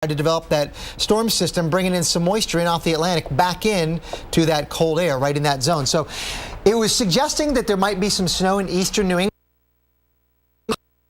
to develop that storm system, bringing in some moisture in off the Atlantic back in to that cold air right in that zone. So it was suggesting that there might be some snow in eastern New England.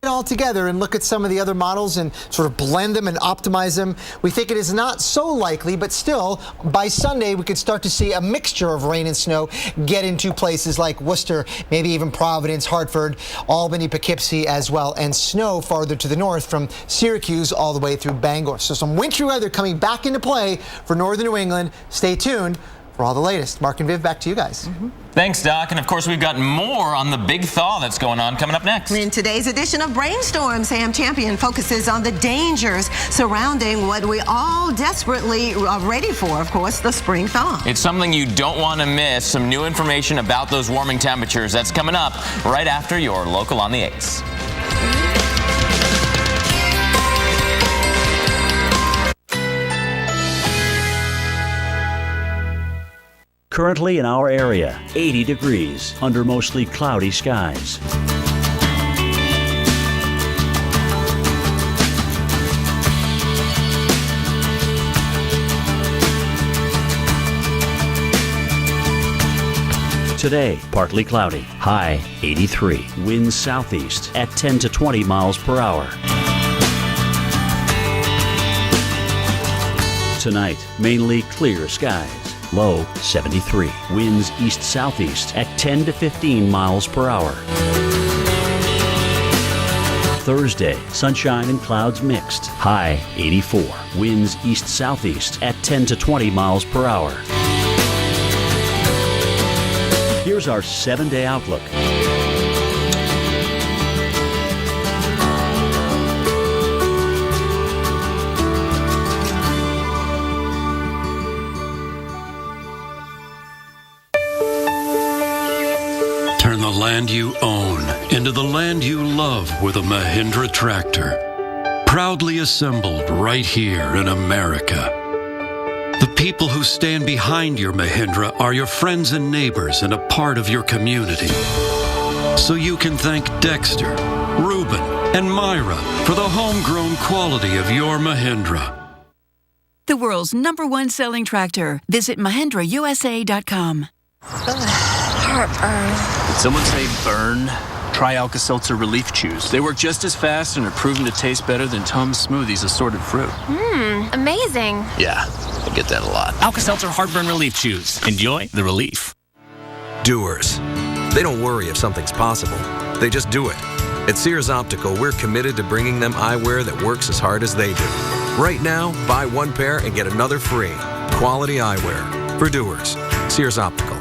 All together and look at some of the other models and sort of blend them and optimize them. We think it is not so likely, but still by Sunday we could start to see a mixture of rain and snow get into places like Worcester, maybe even Providence, Hartford, Albany, Poughkeepsie as well, and snow farther to the north from Syracuse all the way through Bangor. So some wintry weather coming back into play for northern New England. Stay tuned for all the latest. Mark and Viv, back to you guys. Thanks, Doc. And of course, we've got more on the big thaw that's going on coming up next. In today's edition of Brainstorm, Sam Champion focuses on the dangers surrounding what we all desperately are ready for, of course, the spring thaw. It's something you don't want to miss. Some new information about those warming temperatures. That's coming up right after your Local on the 8s. Currently in our area, 80 degrees under mostly cloudy skies. Today, partly cloudy, high 83. Winds southeast at 10 to 20 miles per hour. Tonight, mainly clear skies. Low 73. Winds east-southeast at 10 to 15 miles per hour. Thursday, sunshine and clouds mixed. High 84. Winds east-southeast at 10 to 20 miles per hour. Here's our 7-day outlook. Turn the land you own into the land you love with a Mahindra tractor. Proudly assembled right here in America. The people who stand behind your Mahindra are your friends and neighbors and a part of your community. So you can thank Dexter, Reuben, and Myra for the homegrown quality of your Mahindra. The world's #1 selling tractor. Visit MahindraUSA.com. Heartburn. Did someone say burn? Try Alka-Seltzer Relief Chews. They work just as fast and are proven to taste better than Tums Smoothies assorted fruit. Amazing. Yeah, I get that a lot. Alka-Seltzer Heartburn Relief Chews. Enjoy the relief. Doers. They don't worry if something's possible. They just do it. At Sears Optical, we're committed to bringing them eyewear that works as hard as they do. Right now, buy one pair and get another free. Quality eyewear for doers. Sears Optical.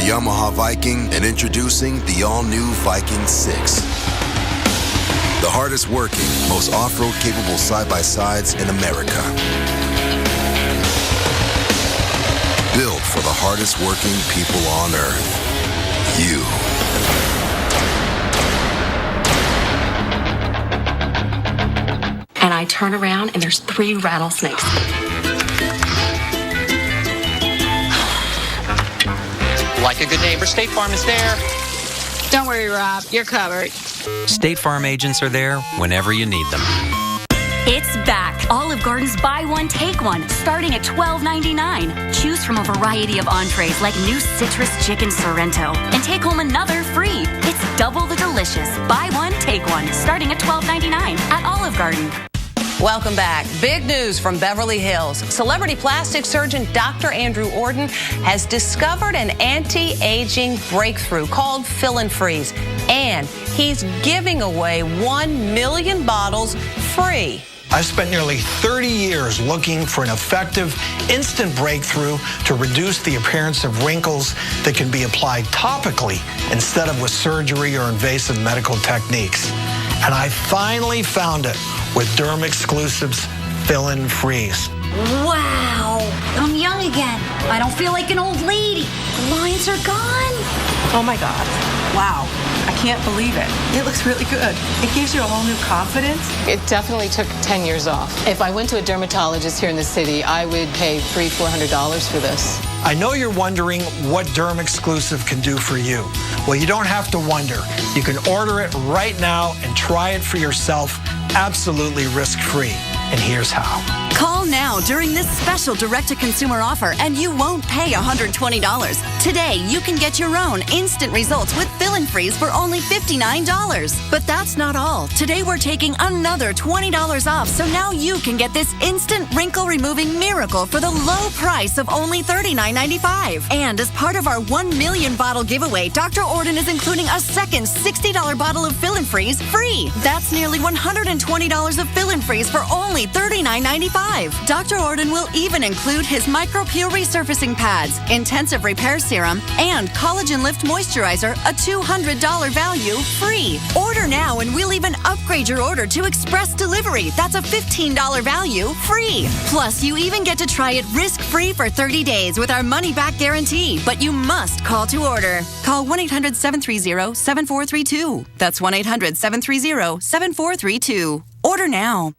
Yamaha Viking, and introducing the all-new Viking 6. The hardest working, most off-road capable side-by-sides in America. Built for the hardest working people on Earth. You. And I turn around and there's 3 rattlesnakes. Like a good neighbor, State Farm is there. Don't worry, Rob. You're covered. State Farm agents are there whenever you need them. It's back. Olive Garden's buy one, take one, starting at $12.99. Choose from a variety of entrees like new citrus chicken Sorrento and take home another free. It's double the delicious. Buy one, take one, starting at $12.99 at Olive Garden. Welcome back. Big news from Beverly Hills. Celebrity plastic surgeon Dr. Andrew Ordon has discovered an anti-aging breakthrough called Fill and Freeze. And he's giving away 1 million bottles free. I've spent nearly 30 years looking for an effective, instant breakthrough to reduce the appearance of wrinkles that can be applied topically instead of with surgery or invasive medical techniques. And I finally found it with Derm Exclusives Fill and Freeze. Wow, I'm young again. I don't feel like an old lady. The lines are gone. Oh my God. Wow. I can't believe it. It looks really good. It gives you a whole new confidence. It definitely took 10 years off. If I went to a dermatologist here in the city, I would pay $300-400 for this. I know you're wondering what Derm Exclusive can do for you. Well, you don't have to wonder. You can order it right now and try it for yourself absolutely risk-free. And here's how. Call now during this special direct-to-consumer offer and you won't pay $120. Today, you can get your own instant results with Fill and Freeze for only $59. But that's not all. Today, we're taking another $20 off, so now you can get this instant wrinkle-removing miracle for the low price of only $39.95. And as part of our 1 million bottle giveaway, Dr. Orden is including a second $60 bottle of Fill and Freeze free. That's nearly $120 of Fill and Freeze for only $39.95. Dr. Orden will even include his MicroPure resurfacing pads, intensive repair serum, and Collagen Lift moisturizer, a $200 value, free. Order now and we'll even upgrade your order to express delivery. That's a $15 value, free. Plus, you even get to try it risk-free for 30 days with our money-back guarantee. But you must call to order. Call 1-800-730-7432. That's 1-800-730-7432. Order now.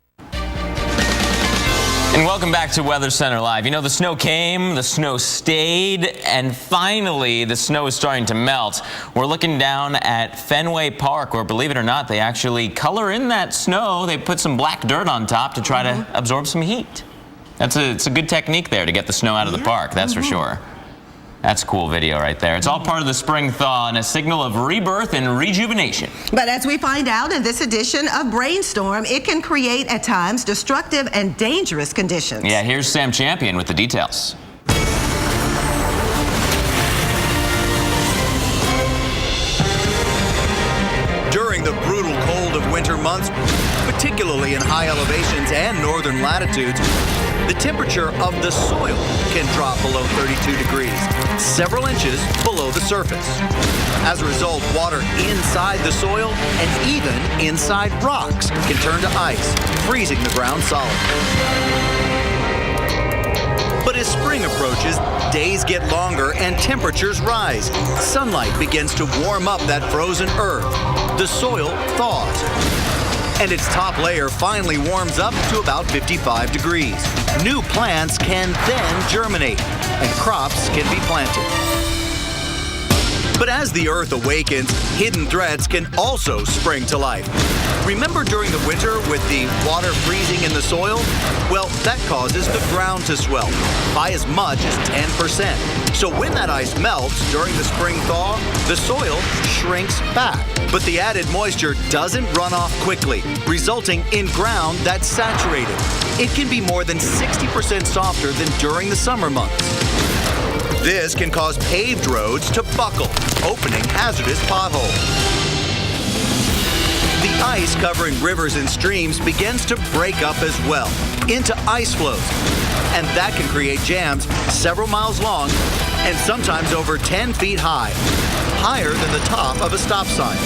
And welcome back to Weather Center Live. You know, the snow came, the snow stayed, and finally the snow is starting to melt. We're looking down at Fenway Park, where, believe it or not, they actually color in that snow. They put some black dirt on top to try to absorb some heat. It's a good technique there to get the snow out of the park, that's for sure. That's a cool video right there. It's all part of the spring thaw and a signal of rebirth and rejuvenation. But as we find out in this edition of Brainstorm, it can create at times destructive and dangerous conditions. Yeah, here's Sam Champion with the details. During the brutal cold of winter months, particularly in high elevations and northern latitudes, the temperature of the soil can drop below 32 degrees, several inches below the surface. As a result, water inside the soil and even inside rocks can turn to ice, freezing the ground solid. But as spring approaches, days get longer and temperatures rise. Sunlight begins to warm up that frozen earth. The soil thaws, and its top layer finally warms up to about 55 degrees. New plants can then germinate, and crops can be planted. But as the earth awakens, hidden threats can also spring to life. Remember during the winter with the water freezing in the soil? Well, that causes the ground to swell by as much as 10%. So when that ice melts during the spring thaw, the soil shrinks back. But the added moisture doesn't run off quickly, resulting in ground that's saturated. It can be more than 60% softer than during the summer months. This can cause paved roads to buckle, opening hazardous potholes. The ice covering rivers and streams begins to break up as well into ice floes. And that can create jams several miles long and sometimes over 10 feet high, higher than the top of a stop sign.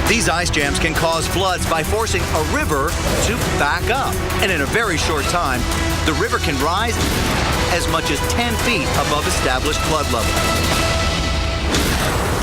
These ice jams can cause floods by forcing a river to back up. And in a very short time, the river can rise as much as 10 feet above established flood level.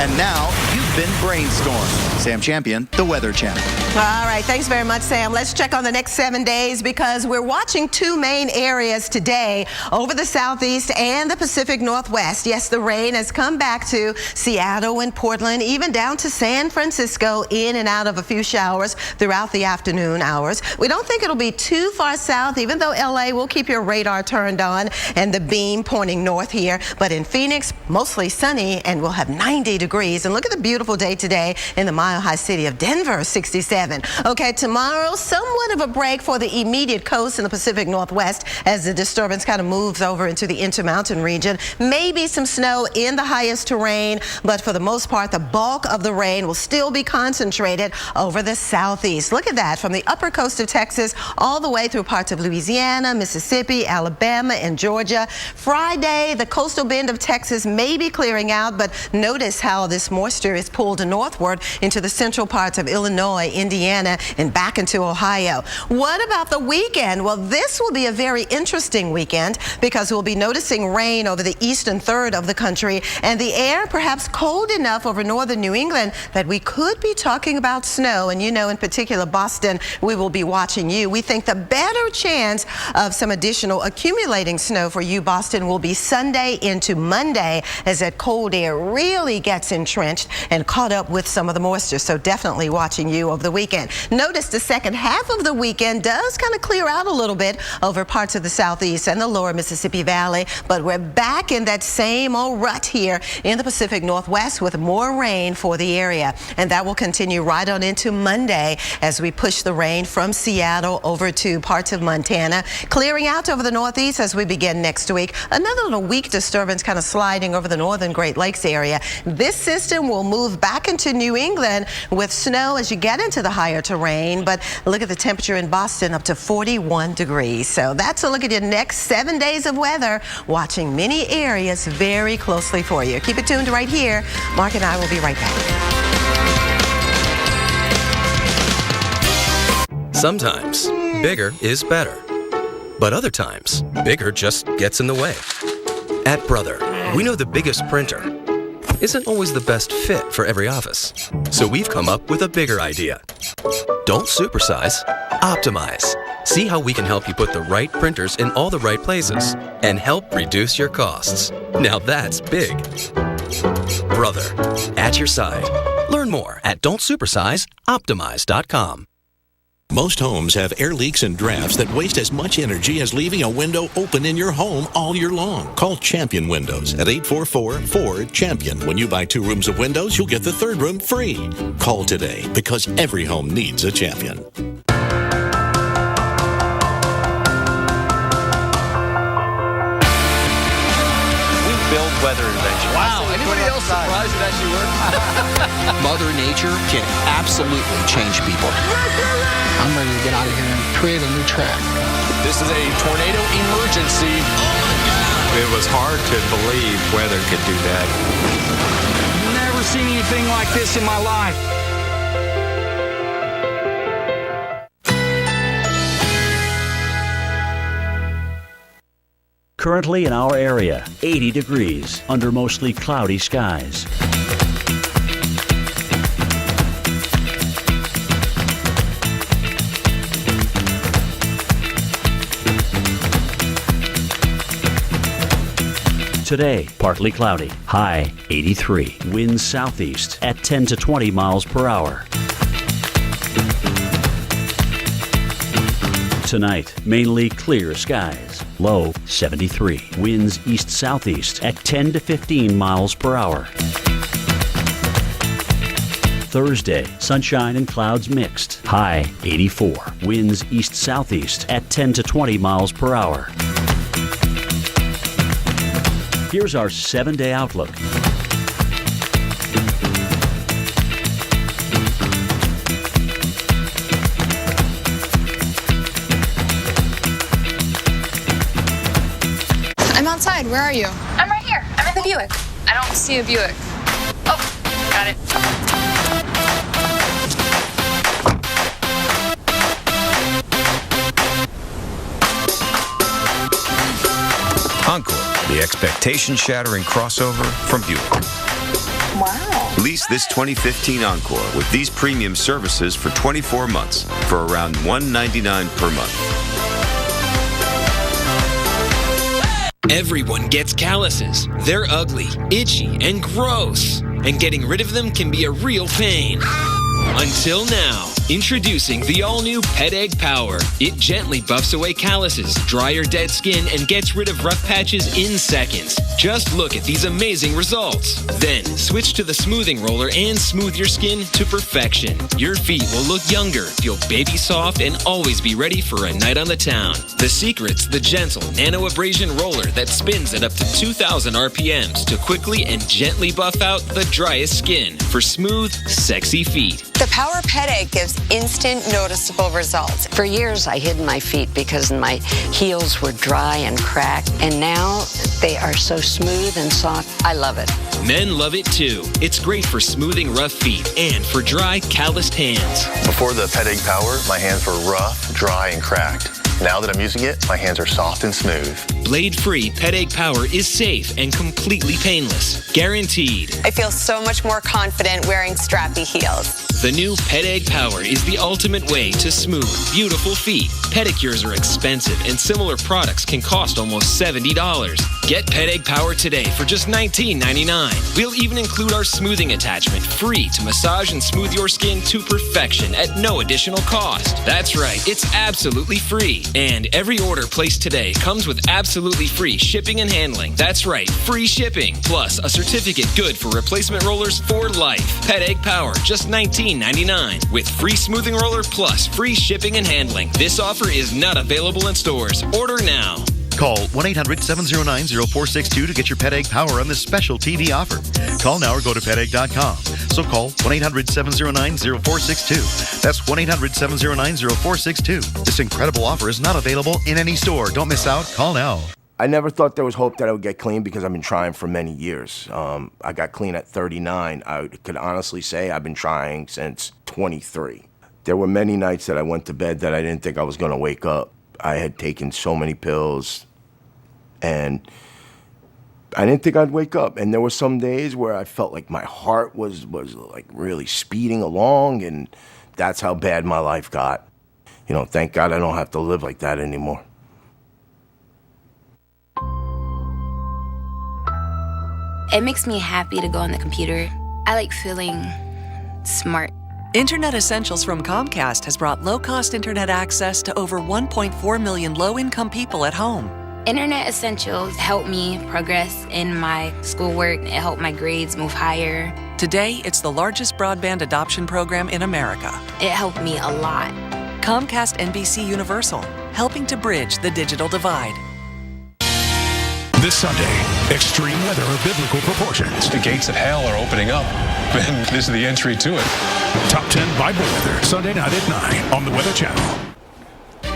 And now, you've been Brainstorm. Sam Champion, The Weather Channel. All right, thanks very much, Sam. Let's check on the next 7 days because we're watching two main areas today over the southeast and the Pacific Northwest. Yes, the rain has come back to Seattle and Portland, even down to San Francisco, in and out of a few showers throughout the afternoon hours. We don't think it'll be too far south, even though LA will keep your radar turned on and the beam pointing north here. But in Phoenix, mostly sunny, and we'll have 90 degrees. And look at the beautiful day today in the Mile High city of Denver, 67. Okay, tomorrow, somewhat of a break for the immediate coast in the Pacific Northwest as the disturbance kind of moves over into the Intermountain region. Maybe some snow in the highest terrain, but for the most part, the bulk of the rain will still be concentrated over the southeast. Look at that, from the upper coast of Texas all the way through parts of Louisiana, Mississippi, Alabama, and Georgia. Friday, the coastal bend of Texas may be clearing out, but notice how this moisture is pulled northward into the central parts of Illinois, Indiana, Indiana and back into Ohio. What about the weekend? Well, this will be a very interesting weekend because we'll be noticing rain over the eastern third of the country and the air perhaps cold enough over northern New England that we could be talking about snow. And you know, in particular, Boston, we will be watching you. We think the better chance of some additional accumulating snow for you, Boston, will be Sunday into Monday as that cold air really gets entrenched and caught up with some of the moisture. So definitely watching you over the weekend. Notice the second half of the weekend does kind of clear out a little bit over parts of the southeast and the lower Mississippi Valley, but we're back in that same old rut here in the Pacific Northwest with more rain for the area. And that will continue right on into Monday as we push the rain from Seattle over to parts of Montana, clearing out over the northeast as we begin next week. Another little weak disturbance kind of sliding over the northern Great Lakes area. This system will move back into New England with snow as you get into the higher terrain, but look at the temperature in Boston, up to 41 degrees. So that's a look at your next 7 days of weather, watching many areas very closely for you. Keep it tuned right here. Mark and I will be right back. Sometimes bigger is better, but other times bigger just gets in the way. At Brother, we know the biggest printer isn't always the best fit for every office. So we've come up with a bigger idea. Don't supersize, optimize. See how we can help you put the right printers in all the right places and help reduce your costs. Now that's big. Brother, at your side. Learn more at don'tsupersizeoptimize.com. Most homes have air leaks and drafts that waste as much energy as leaving a window open in your home all year long. Call Champion Windows at 844-4CHAMPION. When you buy 2 rooms of windows, you'll get the 3rd room free. Call today because every home needs a champion. We build weather inventions. Wow, anybody else surprised that actually worked? Mother Nature can absolutely change people. I'm ready to get out of here and create a new track. This is a tornado emergency. Oh my God! It was hard to believe weather could do that. Never seen anything like this in my life. Currently in our area, 80 degrees under mostly cloudy skies. Today, partly cloudy, high 83. Winds southeast at 10 to 20 miles per hour. Tonight, mainly clear skies, low 73. Winds east-southeast at 10 to 15 miles per hour. Thursday, sunshine and clouds mixed, high 84. Winds east-southeast at 10 to 20 miles per hour. Here's our 7-day outlook. I'm outside. Where are you? I'm right here. I'm in the Buick. I don't see a Buick. Oh, got it. Encore, the expectation-shattering crossover from Buick. Wow. Lease this 2015 Encore with these premium services for 24 months for around $199 per month. Everyone gets calluses. They're ugly, itchy, and gross. And getting rid of them can be a real pain. Until now, introducing the all-new Pet Egg Power. It gently buffs away calluses, dry or dead skin, and gets rid of rough patches in seconds. Just look at these amazing results. Then, switch to the smoothing roller and smooth your skin to perfection. Your feet will look younger, feel baby soft, and always be ready for a night on the town. The secret's the gentle nano abrasion roller that spins at up to 2,000 RPMs to quickly and gently buff out the driest skin for smooth, sexy feet. The Power Pet Egg gives instant, noticeable results. For years, I hid my feet because my heels were dry and cracked, and now they are so smooth and soft. I love it. Men love it too. It's great for smoothing rough feet and for dry, calloused hands. Before the Pet Egg Power, my hands were rough, dry, and cracked. Now that I'm using it, my hands are soft and smooth. Blade-free Pet Egg Power is safe and completely painless. Guaranteed. I feel so much more confident wearing strappy heels. The new Pet Egg Power is the ultimate way to smooth, beautiful feet. Pedicures are expensive, and similar products can cost almost $70. Get Pet Egg Power today for just $19.99. We'll even include our smoothing attachment, free to massage and smooth your skin to perfection at no additional cost. That's right, it's absolutely free. And every order placed today comes with absolutely free shipping and handling. That's right, free shipping, plus a certificate good for replacement rollers for life. Pet Egg Power, just $19.99, with free smoothing roller plus free shipping and handling. This offer is not available in stores. Order now. Call 1-800-709-0462 to get your Pet Egg Power on this special TV offer. Call now or go to petegg.com. So call 1-800-709-0462. That's 1-800-709-0462. This incredible offer is not available in any store. Don't miss out. Call now. I never thought there was hope that I would get clean because I've been trying for many years. I got clean at 39. I could honestly say I've been trying since 23. There were many nights that I went to bed that I didn't think I was going to wake up. I had taken so many pills, and I didn't think I'd wake up. And there were some days where I felt like my heart was like really speeding along, and that's how bad my life got. You know, thank God I don't have to live like that anymore. It makes me happy to go on the computer. I like feeling smart. Internet Essentials from Comcast has brought low-cost internet access to over 1.4 million low-income people at home. Internet Essentials helped me progress in my schoolwork. It helped my grades move higher. Today, it's the largest broadband adoption program in America. It helped me a lot. Comcast NBC Universal, helping to bridge the digital divide. This Sunday, extreme weather of biblical proportions. The gates of hell are opening up, and this is the entry to it. Top 10 Bible weather, Sunday night at 9 on the Weather Channel. All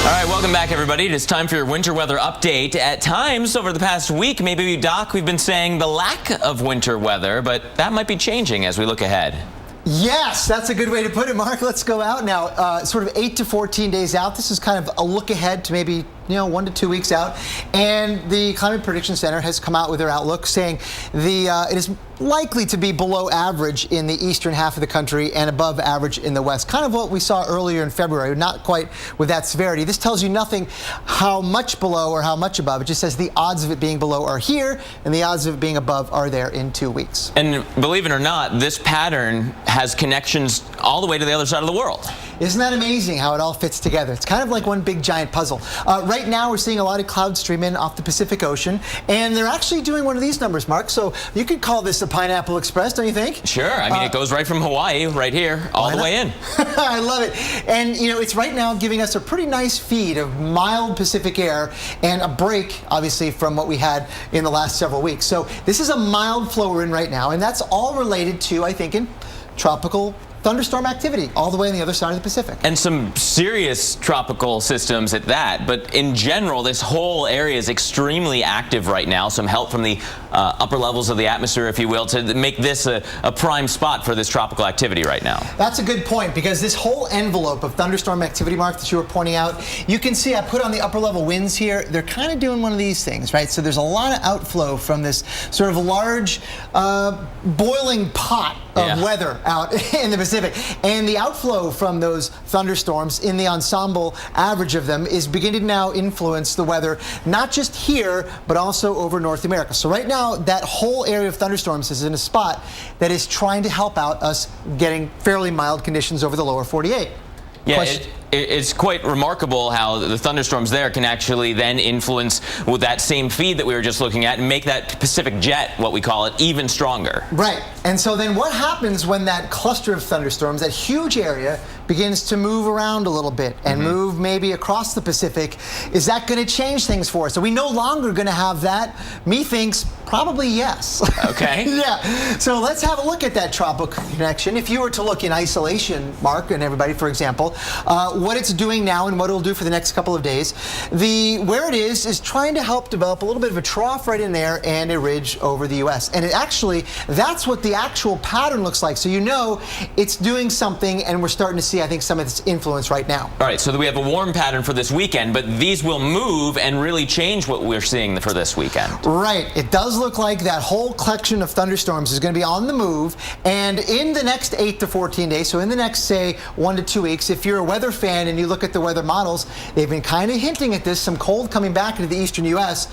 right, welcome back, everybody. It is time for your winter weather update. At times over the past week, maybe, Doc, we've been saying the lack of winter weather, but that might be changing as we look ahead. Yes, that's a good way to put it, Mark. Let's go out now. Sort of 8 to 14 days out. This is kind of a look ahead to maybe 1 to 2 weeks out. And the Climate Prediction Center has come out with their outlook saying it is likely to be below average in the eastern half of the country and above average in the west. Kind of what we saw earlier in February, not quite with that severity. This tells you nothing how much below or how much above. It just says the odds of it being below are here and the odds of it being above are there in 2 weeks. And believe it or not, this pattern has connections all the way to the other side of the world. Isn't that amazing how it all fits together? It's kind of like one big giant puzzle. Right now we're seeing a lot of clouds stream in off the Pacific Ocean, and they're actually doing one of these numbers, Mark. So you could call this a Pineapple Express, don't you think? Sure. I mean, it goes right from Hawaii right here all the way in. I love it. And, it's right now giving us a pretty nice feed of mild Pacific air and a break, obviously, from what we had in the last several weeks. So this is a mild flow we're in right now, and that's all related to, I think, in tropical thunderstorm activity all the way on the other side of the Pacific. And some serious tropical systems at that. But in general, this whole area is extremely active right now. Some help from the upper levels of the atmosphere, if you will, to make this a prime spot for this tropical activity right now. That's a good point, because this whole envelope of thunderstorm activity, Mark, that you were pointing out, you can see I put on the upper level winds here. They're kind of doing one of these things, right? So there's a lot of outflow from this sort of large boiling pot of weather out in the Pacific. And the outflow from those thunderstorms in the ensemble average of them is beginning to now influence the weather, not just here, but also over North America. So right now, that whole area of thunderstorms is in a spot that is trying to help out us getting fairly mild conditions over the lower 48. Yeah, it's quite remarkable how the thunderstorms there can actually then influence with that same feed that we were just looking at and make that Pacific jet, what we call it, even stronger. Right. And so then what happens when that cluster of thunderstorms, that huge area, begins to move around a little bit and move maybe across the Pacific, is that going to change things for us? Are we no longer going to have that? Methinks probably yes. Okay. Yeah. So let's have a look at that tropical connection. If you were to look in isolation, Mark and everybody, for example, what it's doing now and what it'll do for the next couple of days, where it is trying to help develop a little bit of a trough right in there and a ridge over the U.S. And it actually, that's what the actual pattern looks like. So you know it's doing something, and we're starting to see, I think, some of its influence right now. All right, so we have a warm pattern for this weekend, but these will move and really change what we're seeing for this weekend. Right. It does look like that whole collection of thunderstorms is going to be on the move, and in the next 8 to 14 days, so in the next, say, 1 to 2 weeks, if you're a weather fan and you look at the weather models, they've been kind of hinting at this, some cold coming back into the eastern U.S.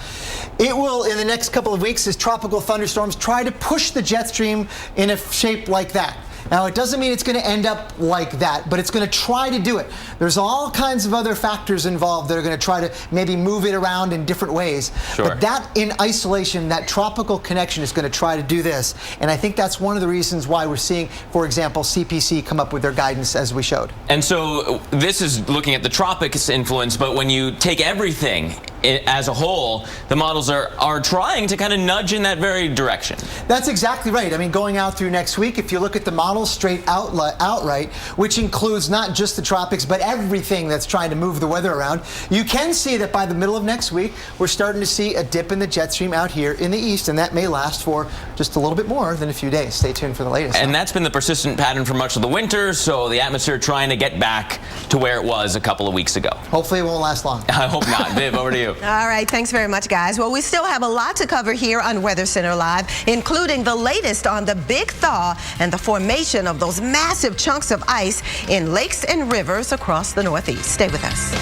It will, in the next couple of weeks, as tropical thunderstorms try to push the jet stream in a shape like that. Now, it doesn't mean it's going to end up like that, but it's going to try to do it. There's all kinds of other factors involved that are going to try to maybe move it around in different ways. Sure. But that in isolation, that tropical connection is going to try to do this. And I think that's one of the reasons why we're seeing, for example, CPC come up with their guidance as we showed. And so this is looking at the tropics influence, but when you take everything as a whole, the models are trying to kind of nudge in that very direction. That's exactly right. I mean, going out through next week, if you look at the models straight outright, which includes not just the tropics, but everything that's trying to move the weather around, you can see that by the middle of next week, we're starting to see a dip in the jet stream out here in the east, and that may last for just a little bit more than a few days. Stay tuned for the latest. And that's been the persistent pattern for much of the winter, so the atmosphere trying to get back to where it was a couple of weeks ago. Hopefully it won't last long. I hope not. Viv, over to you. All right, thanks very much, guys. Well, we still have a lot to cover here on Weather Center Live, including the latest on the big thaw and the formation of those massive chunks of ice in lakes and rivers across the Northeast. Stay with us.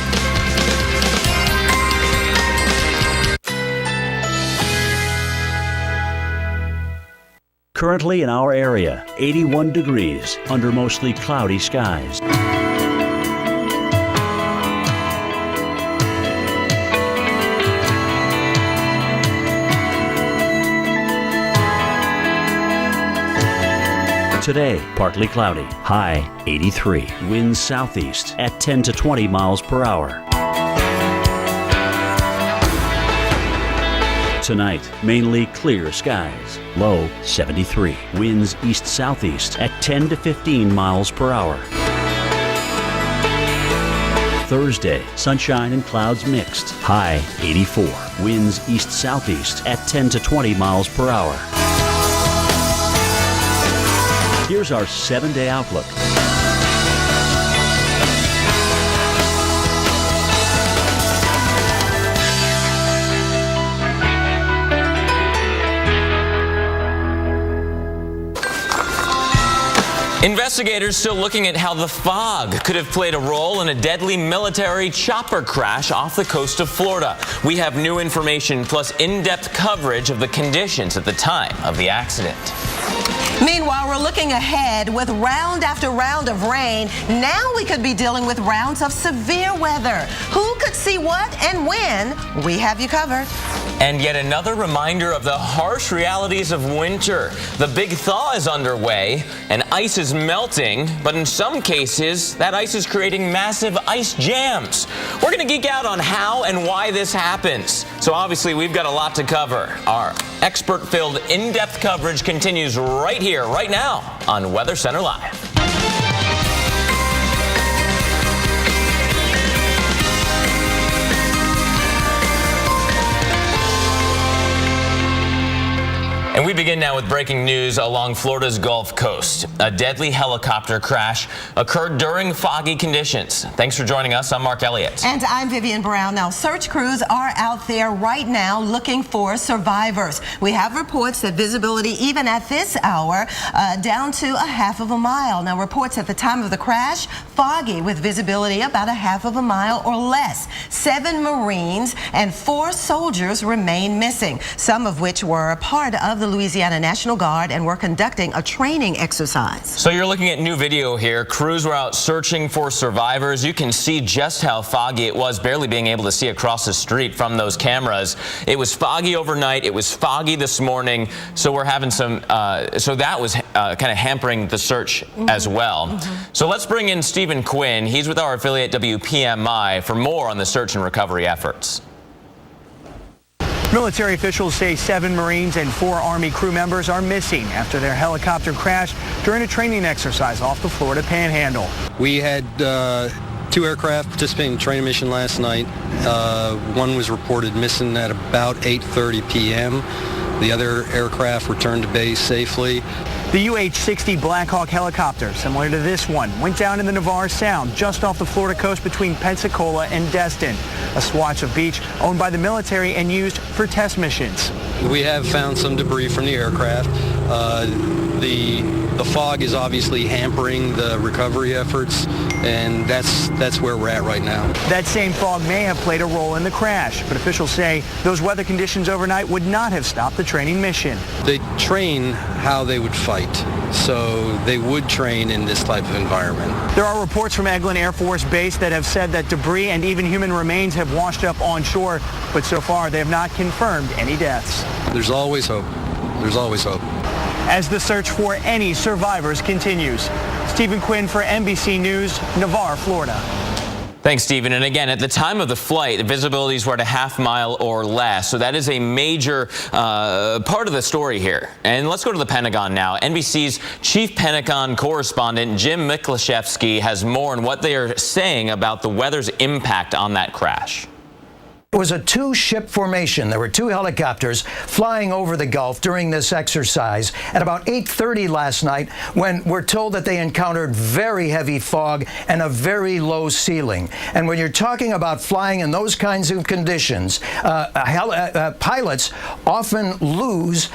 Currently in our area, 81 degrees under mostly cloudy skies. Today, partly cloudy, high 83. Winds southeast at 10 to 20 miles per hour. Tonight, mainly clear skies, low 73. Winds east-southeast at 10 to 15 miles per hour. Thursday, sunshine and clouds mixed, high 84. Winds east-southeast at 10 to 20 miles per hour. Here's our 7-day outlook. Investigators still looking at how the fog could have played a role in a deadly military chopper crash off the coast of Florida. We have new information plus in-depth coverage of the conditions at the time of the accident. Meanwhile, we're looking ahead with round after round of rain. Now we could be dealing with rounds of severe weather. Who could see what and when? We have you covered. And yet another reminder of the harsh realities of winter. The big thaw is underway and ice is melting, but in some cases, that ice is creating massive ice jams. We're going to geek out on how and why this happens. So obviously, we've got a lot to cover. Our expert-filled, in-depth coverage continues right here, right now on Weather Center Live. And we begin now with breaking news along Florida's Gulf Coast. A deadly helicopter crash occurred during foggy conditions. Thanks for joining us. I'm Mark Elliott. And I'm Vivian Brown. Now, search crews are out there right now looking for survivors. We have reports that visibility, even at this hour, down to a half of a mile. Now, reports at the time of the crash, foggy with visibility about a half of a mile or less. 7 Marines and 4 soldiers remain missing, some of which were a part of the the Louisiana National Guard and were conducting a training exercise. So you're looking at new video here. Crews were out searching for survivors. You can see just how foggy it was, barely being able to see across the street from those cameras. It was foggy overnight. It was foggy this morning. So we're having some, so that was kind of hampering the search as well. So let's bring in Stephen Quinn. He's with our affiliate WPMI for more on the search and recovery efforts. Military officials say 7 Marines and 4 Army crew members are missing after their helicopter crashed during a training exercise off the Florida Panhandle. We had 2 aircraft participating in a training mission last night. One was reported missing at about 8:30 p.m. The other aircraft returned to base safely. The UH-60 Black Hawk helicopter, similar to this one, went down in the Navarre Sound just off the Florida coast between Pensacola and Destin, a swatch of beach owned by the military and used for test missions. We have found some debris from the aircraft. The fog is obviously hampering the recovery efforts, and that's where we're at right now. That same fog may have played a role in the crash, but officials say those weather conditions overnight would not have stopped the training mission. They train how they would fight, so they would train in this type of environment. There are reports from Eglin Air Force Base that have said that debris and even human remains have washed up on shore, but so far they have not confirmed any deaths. There's always hope. There's always hope. As the search for any survivors continues. Stephen Quinn for NBC News, Navarre, Florida. Thanks, Stephen. And again, at the time of the flight, the visibilities were at a half mile or less. So that is a major part of the story here. And let's go to the Pentagon now. NBC's chief Pentagon correspondent, Jim Miklaszewski, has more on what they are saying about the weather's impact on that crash. It was a 2-ship formation. There were 2 helicopters flying over the Gulf during this exercise at about 8:30 last night, when we're told that they encountered very heavy fog and a very low ceiling. And when you're talking about flying in those kinds of conditions, pilots often lose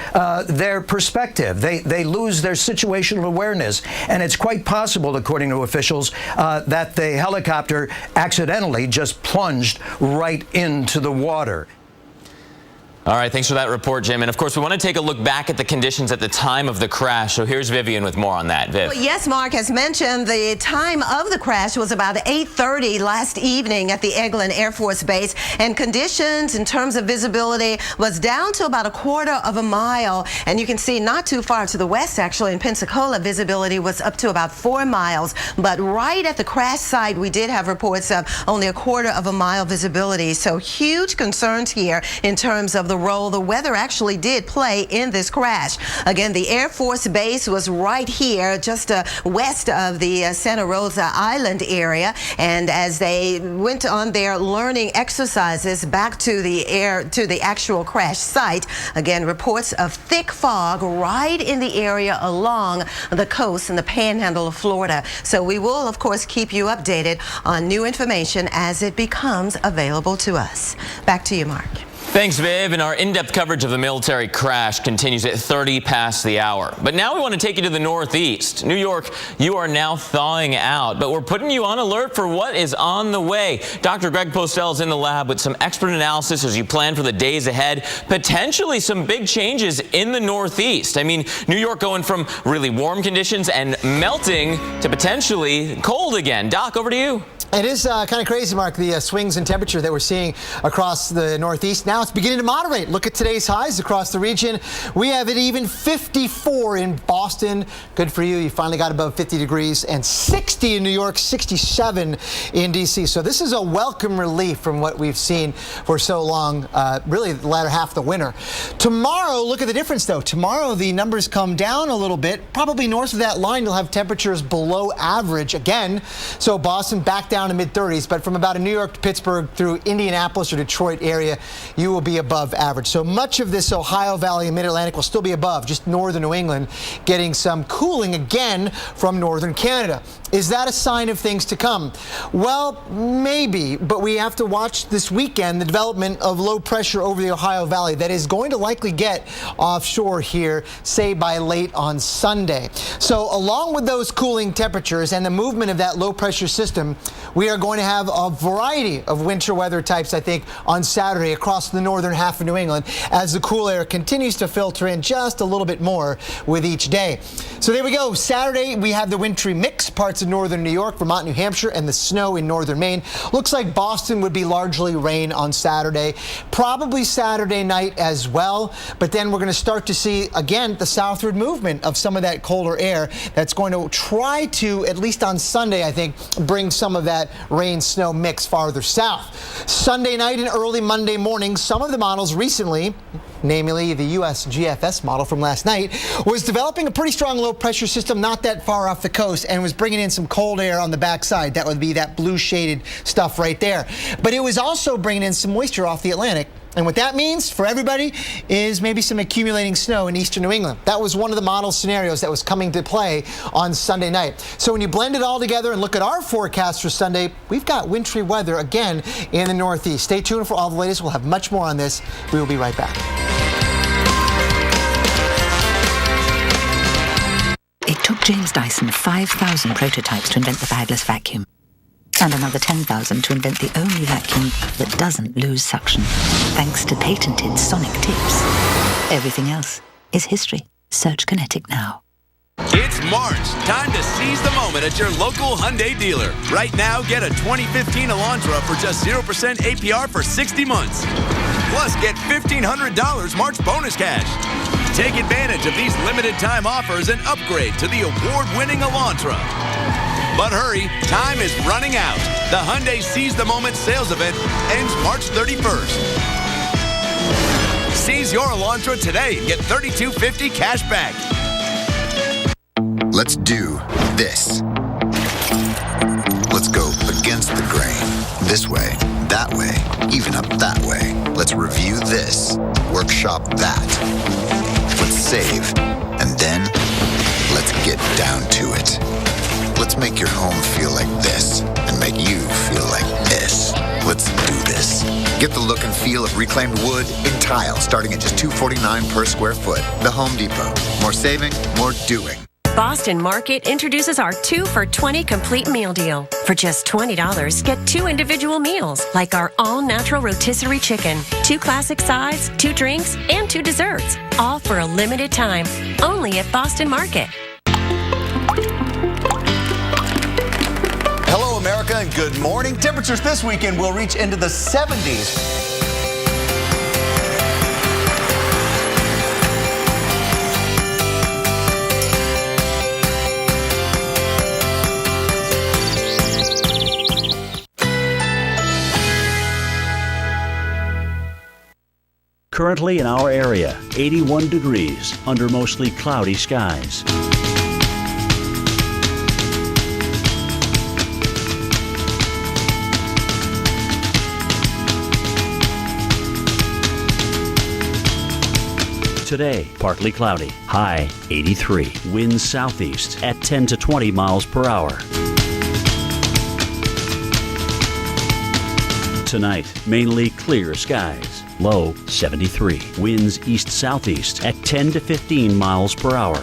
their perspective. They lose their situational awareness. And it's quite possible, according to officials, that the helicopter accidentally just plunged right into the water. All right, thanks for that report, Jim. And of course, we want to take a look back at the conditions at the time of the crash. So here's Vivian with more on that. Viv. Well, yes, Mark has mentioned the time of the crash was about 8:30 last evening at the Eglin Air Force Base, and conditions in terms of visibility was down to about 1/4 of a mile. And you can see not too far to the west, actually, in Pensacola, visibility was up to about 4 miles. But right at the crash site, we did have reports of only 1/4 of a mile visibility. So huge concerns here in terms of the role the weather actually did play in this crash. Again, the Air Force Base was right here, just west of the Santa Rosa Island area. And as they went on their learning exercises back to the actual crash site, again, reports of thick fog right in the area along the coast in the Panhandle of Florida. So we will, of course, keep you updated on new information as it becomes available to us. Back to you, Mark. Thanks, Viv. And our in-depth coverage of the military crash continues at 30 past the hour. But now we want to take you to the Northeast. New York, you are now thawing out, but we're putting you on alert for what is on the way. Dr. Greg Postel is in the lab with some expert analysis as you plan for the days ahead. Potentially some big changes in the Northeast. I mean, New York going from really warm conditions and melting to potentially cold again. Doc, over to you. It is kind of crazy, Mark, the swings in temperature that we're seeing across the Northeast. Now it's beginning to moderate. Look at today's highs across the region. We have it even 54 in Boston. Good for you. You finally got above 50 degrees. And 60 in New York, 67 in D.C. So this is a welcome relief from what we've seen for so long, really the latter half of the winter. Tomorrow, look at the difference, though. Tomorrow, the numbers come down a little bit. Probably north of that line, you'll have temperatures below average again. So Boston back down to mid-30s, but from about New York to Pittsburgh through Indianapolis or Detroit area, you will be above average. So much of this Ohio Valley and Mid-Atlantic will still be above, just northern New England getting some cooling again from northern Canada. Is that a sign of things to come? Well, maybe, but we have to watch this weekend the development of low pressure over the Ohio Valley that is going to likely get offshore here, say by late on Sunday. So along with those cooling temperatures and the movement of that low pressure system, we are going to have a variety of winter weather types, I think, on Saturday across the northern half of New England as the cool air continues to filter in just a little bit more with each day. So there we go. Saturday, we have the wintry mix, parts of northern New York, Vermont, New Hampshire, and the snow in northern Maine. Looks like Boston would be largely rain on Saturday, probably Saturday night as well. But then we're going to start to see, again, the southward movement of some of that colder air that's going to try to, at least on Sunday, I think, bring some of that rain-snow mix farther south. Sunday night and early Monday morning, some of the models recently, namely the USGFS model from last night, was developing a pretty strong low-pressure system not that far off the coast and was bringing in some cold air on the backside. That would be that blue-shaded stuff right there. But it was also bringing in some moisture off the Atlantic. And what that means for everybody is maybe some accumulating snow in eastern New England. That was one of the model scenarios that was coming to play on Sunday night. So when you blend it all together and look at our forecast for Sunday, we've got wintry weather again in the Northeast. Stay tuned for all the latest. We'll have much more on this. We will be right back. It took James Dyson 5,000 prototypes to invent the bagless vacuum, and another 10,000 to invent the only vacuum that doesn't lose suction, thanks to patented sonic tips. Everything else is history. Search Kinetic now. It's March. Time to seize the moment at your local Hyundai dealer. Right now, get a 2015 Elantra for just 0% APR for 60 months. Plus, get $1,500 March bonus cash. Take advantage of these limited time offers and upgrade to the award-winning Elantra. But hurry, time is running out. The Hyundai Seize the Moment sales event ends March 31st. Seize your Elantra today and get $3,250 cash back. Let's do this. Let's go against the grain. This way, that way, even up that way. Let's review this, workshop that. Let's save, and then let's get down to it. Let's make your home feel like this and make you feel like this. Let's do this. Get the look and feel of reclaimed wood in tile starting at just $249 per square foot. The Home Depot. More saving, more doing. Boston Market introduces our 2 for $20 complete meal deal. For just $20, get 2 individual meals, like our all-natural rotisserie chicken, 2 classic sides, 2 drinks, and 2 desserts, all for a limited time, only at Boston Market. Hello, America, and good morning. Temperatures this weekend will reach into the 70s. Currently in our area, 81 degrees under mostly cloudy skies. Today, partly cloudy, high 83. Winds southeast at 10 to 20 miles per hour. Tonight, mainly clear skies, low 73. Winds east-southeast at 10 to 15 miles per hour.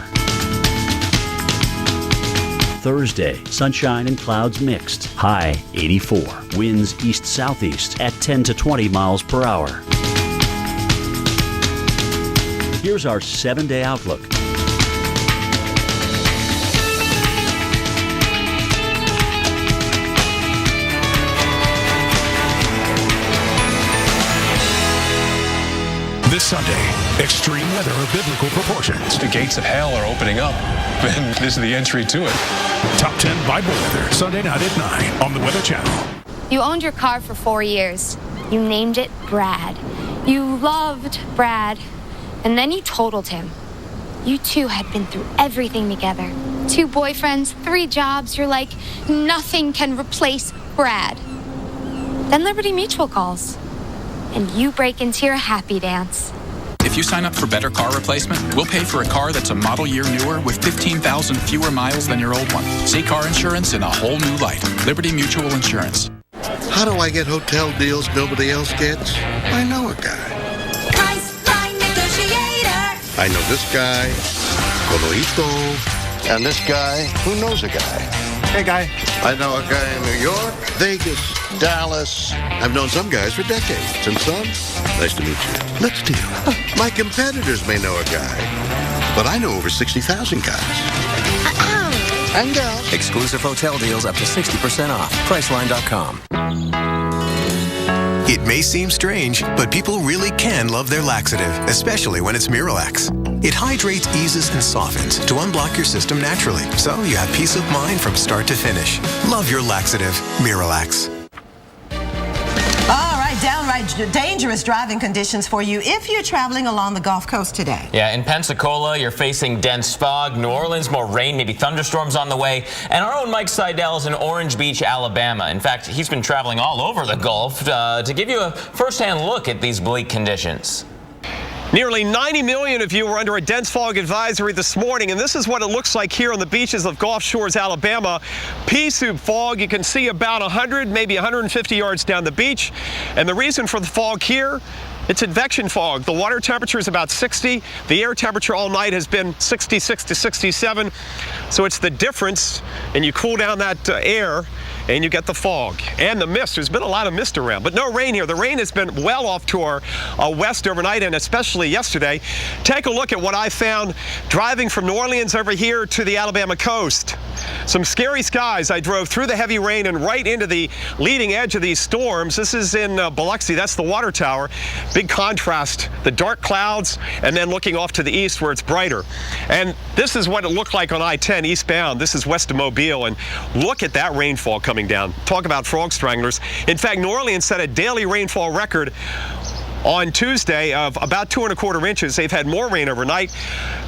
Thursday, sunshine and clouds mixed, high 84. Winds east-southeast at 10 to 20 miles per hour. Here's our 7-day outlook. This Sunday, extreme weather of biblical proportions. The gates of hell are opening up, and this is the entry to it. Top 10 Bible weather, Sunday night at 9 on the Weather Channel. You owned your car for 4 years. You named it Brad. You loved Brad. And then you totaled him. You two had been through everything together. 2 boyfriends, 3 jobs. You're like, nothing can replace Brad. Then Liberty Mutual calls. And you break into your happy dance. If you sign up for better car replacement, we'll pay for a car that's a model year newer with 15,000 fewer miles than your old one. See car insurance in a whole new light. Liberty Mutual Insurance. How do I get hotel deals nobody else gets? I know a guy. I know this guy, Coloito, and this guy who knows a guy. Hey, guy. I know a guy in New York, Vegas, Dallas. I've known some guys for decades, and some, nice to meet you. Let's deal. My competitors may know a guy, but I know over 60,000 guys. And gals. Exclusive hotel deals up to 60% off. Priceline.com. It may seem strange, but people really can love their laxative, especially when it's Miralax. It hydrates, eases, and softens to unblock your system naturally, so you have peace of mind from start to finish. Love your laxative, Miralax. All right, downright dangerous driving conditions for you if you're traveling along the Gulf Coast today. Yeah, in Pensacola, you're facing dense fog. New Orleans, more rain, maybe thunderstorms on the way. And our own Mike Seidel is in Orange Beach, Alabama. In fact, he's been traveling all over the Gulf to give you a firsthand look at these bleak conditions. Nearly 90 million of you were under a dense fog advisory this morning, and this is what it looks like here on the beaches of Gulf Shores, Alabama. Pea soup fog. You can see about 100, maybe 150 yards down the beach. And the reason for the fog here, it's advection fog. The water temperature is about 60. The air temperature all night has been 66 to 67. So it's the difference, and you cool down that air, and you get the fog and the mist. There's been a lot of mist around, but no rain here. The rain has been well off to our west overnight, and especially yesterday. Take a look at what I found driving from New Orleans over here to the Alabama coast. Some scary skies. I drove through the heavy rain and right into the leading edge of these storms. This is in Biloxi. That's the water tower. Big contrast, the dark clouds, and then looking off to the east where it's brighter. And this is what it looked like on I-10 eastbound. This is west of Mobile, and look at that rainfall coming down. Talk about frog stranglers. In fact, New Orleans set a daily rainfall record on Tuesday of about 2¼ inches. They've had more rain overnight.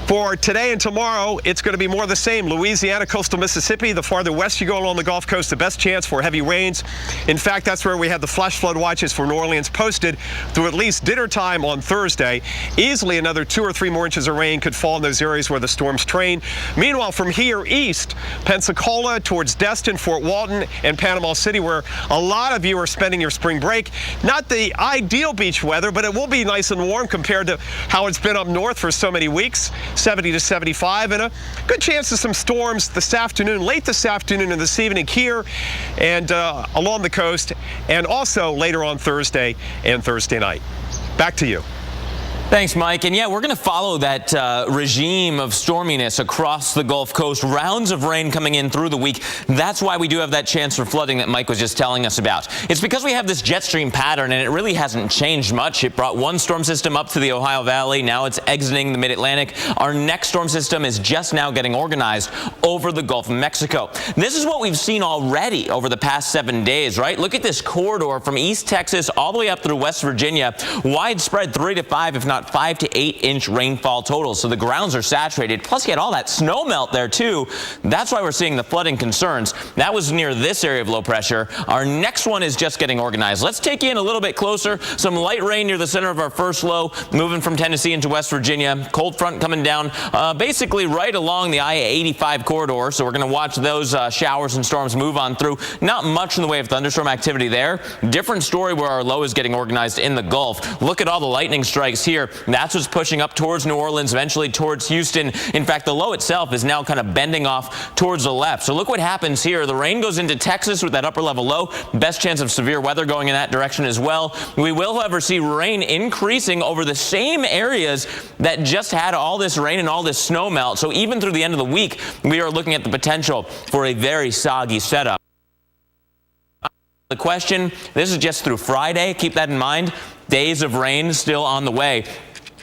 For today and tomorrow, it's going to be more of the same. Louisiana, coastal Mississippi, the farther west you go along the Gulf Coast, the best chance for heavy rains. In fact, that's where we had the flash flood watches for New Orleans posted through at least dinner time on Thursday. Easily another 2 or 3 more inches of rain could fall in those areas where the storms train. Meanwhile, from here east, Pensacola towards Destin, Fort Walton, and Panama City, where a lot of you are spending your spring break. Not the ideal beach weather, but it will be nice and warm compared to how it's been up north for so many weeks. 70 to 75, and a good chance of some storms this afternoon, late this afternoon and this evening here and along the coast, and also later on Thursday and Thursday night. Back to you. Thanks, Mike. And yeah, we're going to follow that regime of storminess across the Gulf Coast. Rounds of rain coming in through the week. That's why we do have that chance for flooding that Mike was just telling us about. It's because we have this jet stream pattern, and it really hasn't changed much. It brought one storm system up to the Ohio Valley. Now it's exiting the Mid-Atlantic. Our next storm system is just now getting organized over the Gulf of Mexico. This is what we've seen already over the past 7 days, right? Look at this corridor from East Texas all the way up through West Virginia. Widespread 3 to 5, if not 5 to 8 inch rainfall total. So the grounds are saturated. Plus you had all that snow melt there too. That's why we're seeing the flooding concerns. That was near this area of low pressure. Our next one is just getting organized. Let's take you in a little bit closer. Some light rain near the center of our first low, moving from Tennessee into West Virginia. Cold front coming down basically right along the I-85 corridor. So we're going to watch those showers and storms move on through. Not much in the way of thunderstorm activity there. Different story where our low is getting organized in the Gulf. Look at all the lightning strikes here. That's what's pushing up towards New Orleans, eventually towards Houston. In fact, the low itself is now kind of bending off towards the left. So look what happens here. The rain goes into Texas with that upper level low. Best chance of severe weather going in that direction as well. We will, however, see rain increasing over the same areas that just had all this rain and all this snow melt. So even through the end of the week, we are looking at the potential for a very soggy setup. The question, this is just through Friday. Keep that in mind. Days of rain still on the way.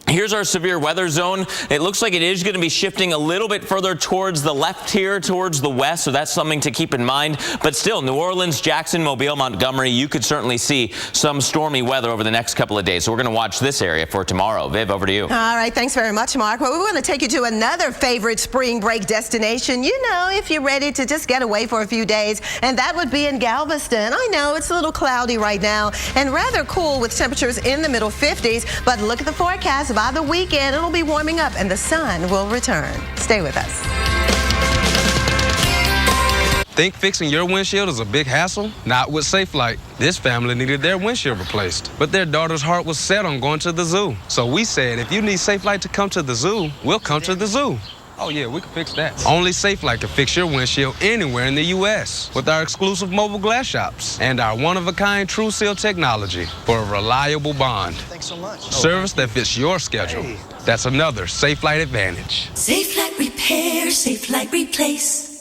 Here's our severe weather zone. It looks like it is going to be shifting a little bit further towards the left here, towards the west, so that's something to keep in mind. But still, New Orleans, Jackson, Mobile, Montgomery, you could certainly see some stormy weather over the next couple of days. So we're going to watch this area for tomorrow. Viv, over to you. All right, thanks very much, Mark. Well, we want to take you to another favorite spring break destination. You know, if you're ready to just get away for a few days, and that would be in Galveston. I know it's a little cloudy right now and rather cool with temperatures in the middle 50s, but look at the forecast. By the weekend, it'll be warming up and the sun will return. Stay with us. Think fixing your windshield is a big hassle? Not with Safelite. This family needed their windshield replaced, but their daughter's heart was set on going to the zoo. So we said, if you need Safelite to come to the zoo, we'll come to the zoo. Oh, yeah, we can fix that. Only Safelite can fix your windshield anywhere in the U.S. with our exclusive mobile glass shops and our one-of-a-kind True Seal technology for a reliable bond. Thanks so much. Service that fits your schedule. Hey. That's another Safelite advantage. Safelite Repair, Safelite Replace.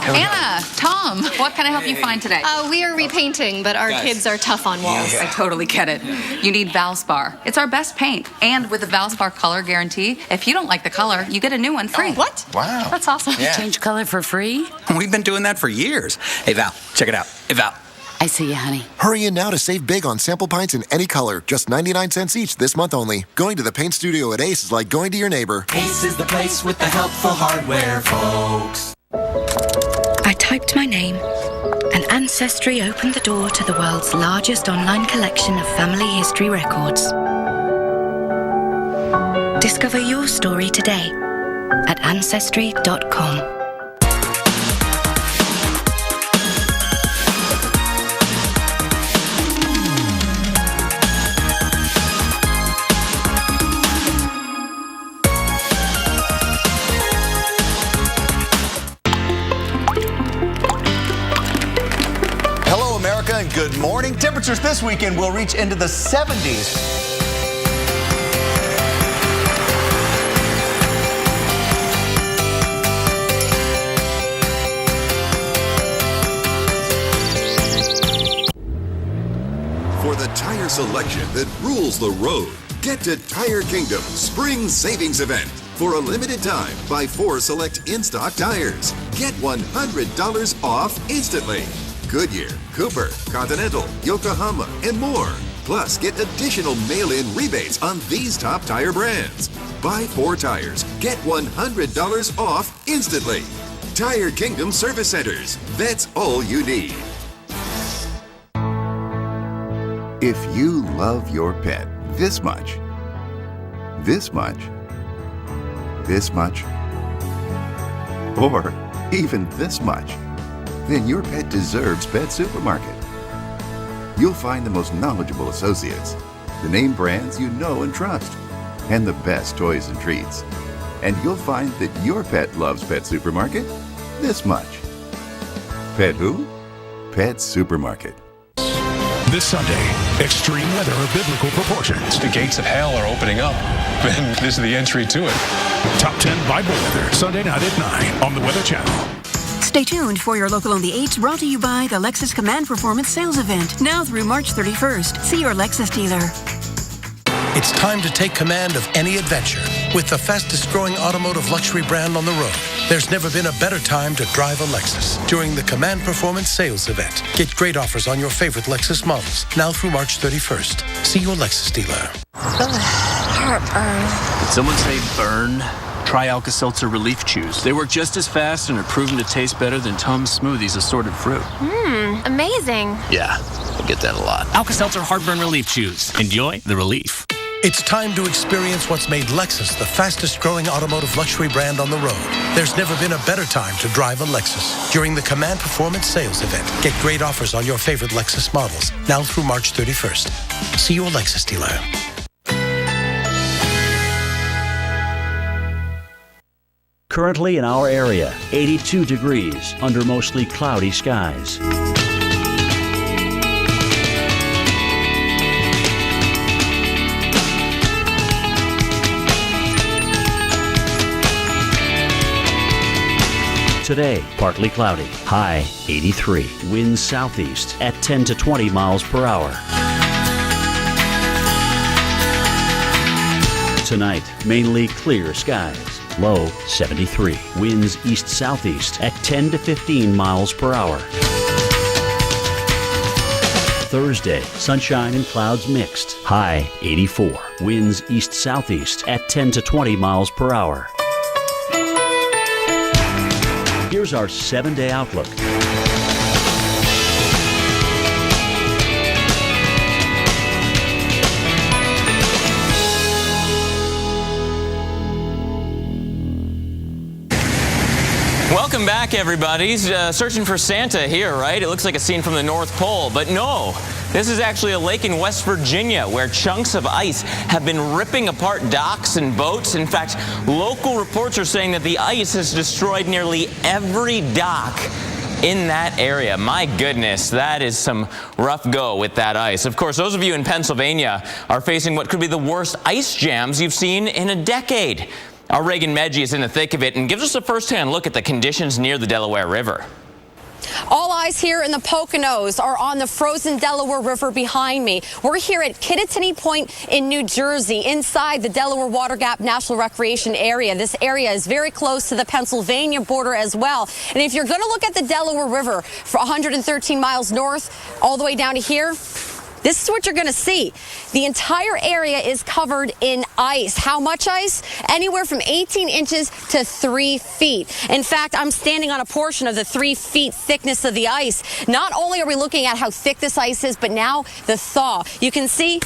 Anna, Tom, what can I help you find today? We are repainting, but our kids are tough on walls. I totally get it. You need Valspar. It's our best paint. And with the Valspar color guarantee, if you don't like the color, you get a new one free. What? Wow. That's awesome. Yeah. Change color for free? We've been doing that for years. Hey, Val, check it out. Hey, Val. I see you, honey. Hurry in now to save big on sample paints in any color. Just 99 cents each this month only. Going to the paint studio at Ace is like going to your neighbor. Ace is the place with the helpful hardware, folks. I typed my name, and Ancestry opened the door to the world's largest online collection of family history records. Discover your story today at Ancestry.com. And good morning. Temperatures this weekend will reach into the 70s. For the tire selection that rules the road, get to Tire Kingdom Spring Savings Event. For a limited time, buy 4 select in-stock tires. Get $100 off instantly. Goodyear, Cooper, Continental, Yokohama, and more. Plus, get additional mail-in rebates on these top tire brands. Buy 4 tires, get $100 off instantly. Tire Kingdom Service Centers. That's all you need. If you love your pet this much, this much, this much, or even this much, then your pet deserves Pet Supermarket. You'll find the most knowledgeable associates, the name brands you know and trust, and the best toys and treats. And you'll find that your pet loves Pet Supermarket this much. Pet who? Pet Supermarket. This Sunday, extreme weather of biblical proportions. The gates of hell are opening up, and this is the entry to it. Top 10 Bible weather, Sunday night at 9 on the Weather Channel. Stay tuned for your local on the 8s, brought to you by the Lexus Command Performance Sales Event, now through March 31st. See your Lexus dealer. It's time to take command of any adventure with the fastest growing automotive luxury brand on the road. There's never been a better time to drive a Lexus during the Command Performance Sales Event. Get great offers on your favorite Lexus models now through March 31st. See your Lexus dealer. Heartburn. Did someone say burn? Try Alka-Seltzer Relief Chews. They work just as fast and are proven to taste better than Tums Smoothies assorted fruit. Amazing. Yeah, I get that a lot. Alka-Seltzer Heartburn Relief Chews. Enjoy the relief. It's time to experience what's made Lexus the fastest growing automotive luxury brand on the road. There's never been a better time to drive a Lexus during the Command Performance Sales Event. Get great offers on your favorite Lexus models now through March 31st. See your Lexus dealer. Currently in our area, 82 degrees under mostly cloudy skies. Today, partly cloudy, high 83. Winds southeast at 10 to 20 miles per hour. Tonight, mainly clear skies, low 73. Winds east-southeast at 10 to 15 miles per hour. Thursday, sunshine and clouds mixed, high 84. Winds east-southeast at 10 to 20 miles per hour. Here's our 7-day outlook. Welcome back, everybody. Searching for Santa here, right? It looks like a scene from the North Pole, but no. This is actually a lake in West Virginia where chunks of ice have been ripping apart docks and boats. In fact, local reports are saying that the ice has destroyed nearly every dock in that area. My goodness, that is some rough go with that ice. Of course, those of you in Pennsylvania are facing what could be the worst ice jams you've seen in a decade. Our Reagan Medji is in the thick of it and gives us a first-hand look at the conditions near the Delaware River. All eyes here in the Poconos are on the frozen Delaware River behind me. We're here at Kittatinny Point in New Jersey, inside the Delaware Water Gap National Recreation Area. This area is very close to the Pennsylvania border as well. And if you're going to look at the Delaware River for 113 miles north, all the way down to here, this is what you're going to see. The entire area is covered in ice. How much ice? Anywhere from 18 inches to 3 feet. In fact, I'm standing on a portion of the 3 feet thickness of the ice. Not only are we looking at how thick this ice is, but now the thaw. You can see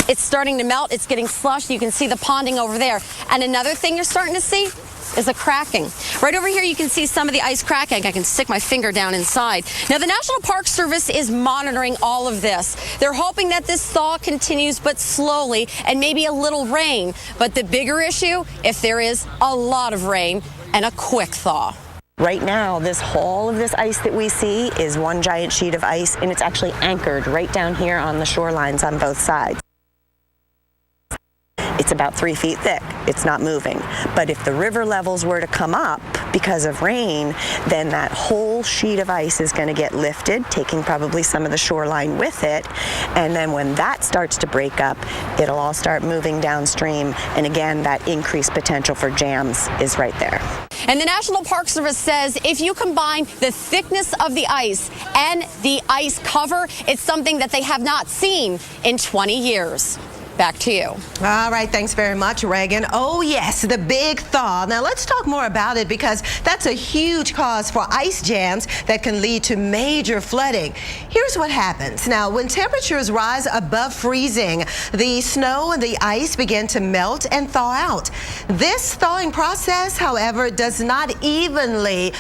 it's starting to melt. It's getting slushed. You can see the ponding over there. And another thing you're starting to see is a cracking. Right over here, you can see some of the ice cracking. I can stick my finger down inside. Now, the National Park Service is monitoring all of this. They're hoping that this thaw continues, but slowly, and maybe a little rain. But the bigger issue, if there is a lot of rain and a quick thaw. Right now, all of this ice that we see is one giant sheet of ice, and it's actually anchored right down here on the shorelines on both sides. It's about 3 feet thick. It's not moving. But if the river levels were to come up because of rain, then that whole sheet of ice is going to get lifted, taking probably some of the shoreline with it. And then when that starts to break up, it'll all start moving downstream. And again, that increased potential for jams is right there. And the National Park Service says if you combine the thickness of the ice and the ice cover, it's something that they have not seen in 20 years. Back to you. All right, thanks very much, Reagan. Oh, yes, the big thaw. Now, let's talk more about it because that's a huge cause for ice jams that can lead to major flooding. Here's what happens. Now, when temperatures rise above freezing, the snow and the ice begin to melt and thaw out. This thawing process, however, does not evenly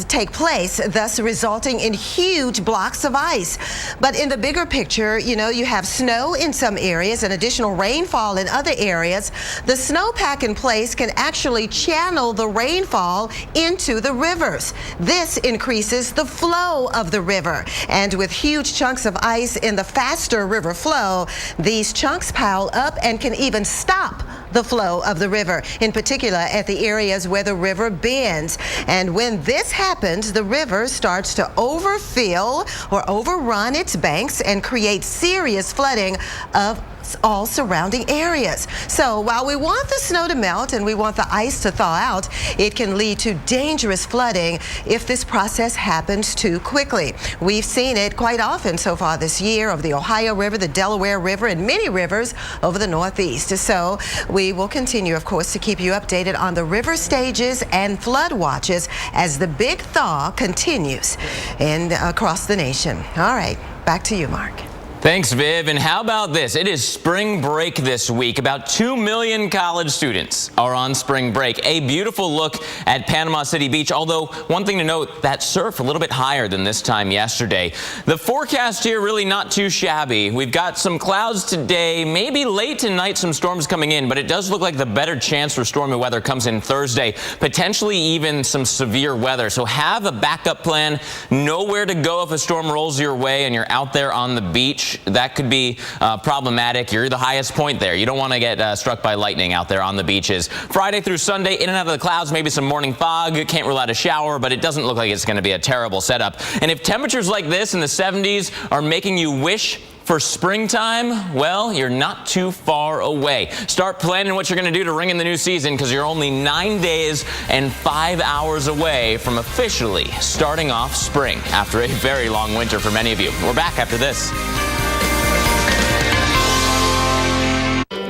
take place, thus resulting in huge blocks of ice. But in the bigger picture, you know, you have snow in some areas and additional rainfall in other areas. The snowpack in place can actually channel the rainfall into the rivers. This increases the flow of the river. And with huge chunks of ice in the faster river flow, these chunks pile up and can even stop the flow of the river, in particular at the areas where the river bends. And when this happens, the river starts to overfill or overrun its banks and create serious flooding of all surrounding areas. So while we want the snow to melt and we want the ice to thaw out, it can lead to dangerous flooding if this process happens too quickly. We've seen it quite often so far this year over the Ohio River, the Delaware River, and many rivers over the Northeast. So we will continue, of course, to keep you updated on the river stages and flood watches as the big thaw continues across the nation. All right, back to you, Mark. Thanks, Viv. And how about this? It is spring break this week. About 2 million college students are on spring break. A beautiful look at Panama City Beach, although one thing to note, that surf a little bit higher than this time yesterday. The forecast here really not too shabby. We've got some clouds today, maybe late tonight some storms coming in, but it does look like the better chance for stormy weather comes in Thursday, potentially even some severe weather. So have a backup plan, know where to go if a storm rolls your way and you're out there on the beach. That could be problematic. You're the highest point there. You don't want to get struck by lightning out there on the beaches. Friday through Sunday, in and out of the clouds, maybe some morning fog. Can't rule out a shower, but it doesn't look like it's going to be a terrible setup. And if temperatures like this in the 70s are making you wish for springtime, well, you're not too far away. Start planning what you're going to do to ring in the new season because you're only 9 days and 5 hours away from officially starting off spring after a very long winter for many of you. We're back after this.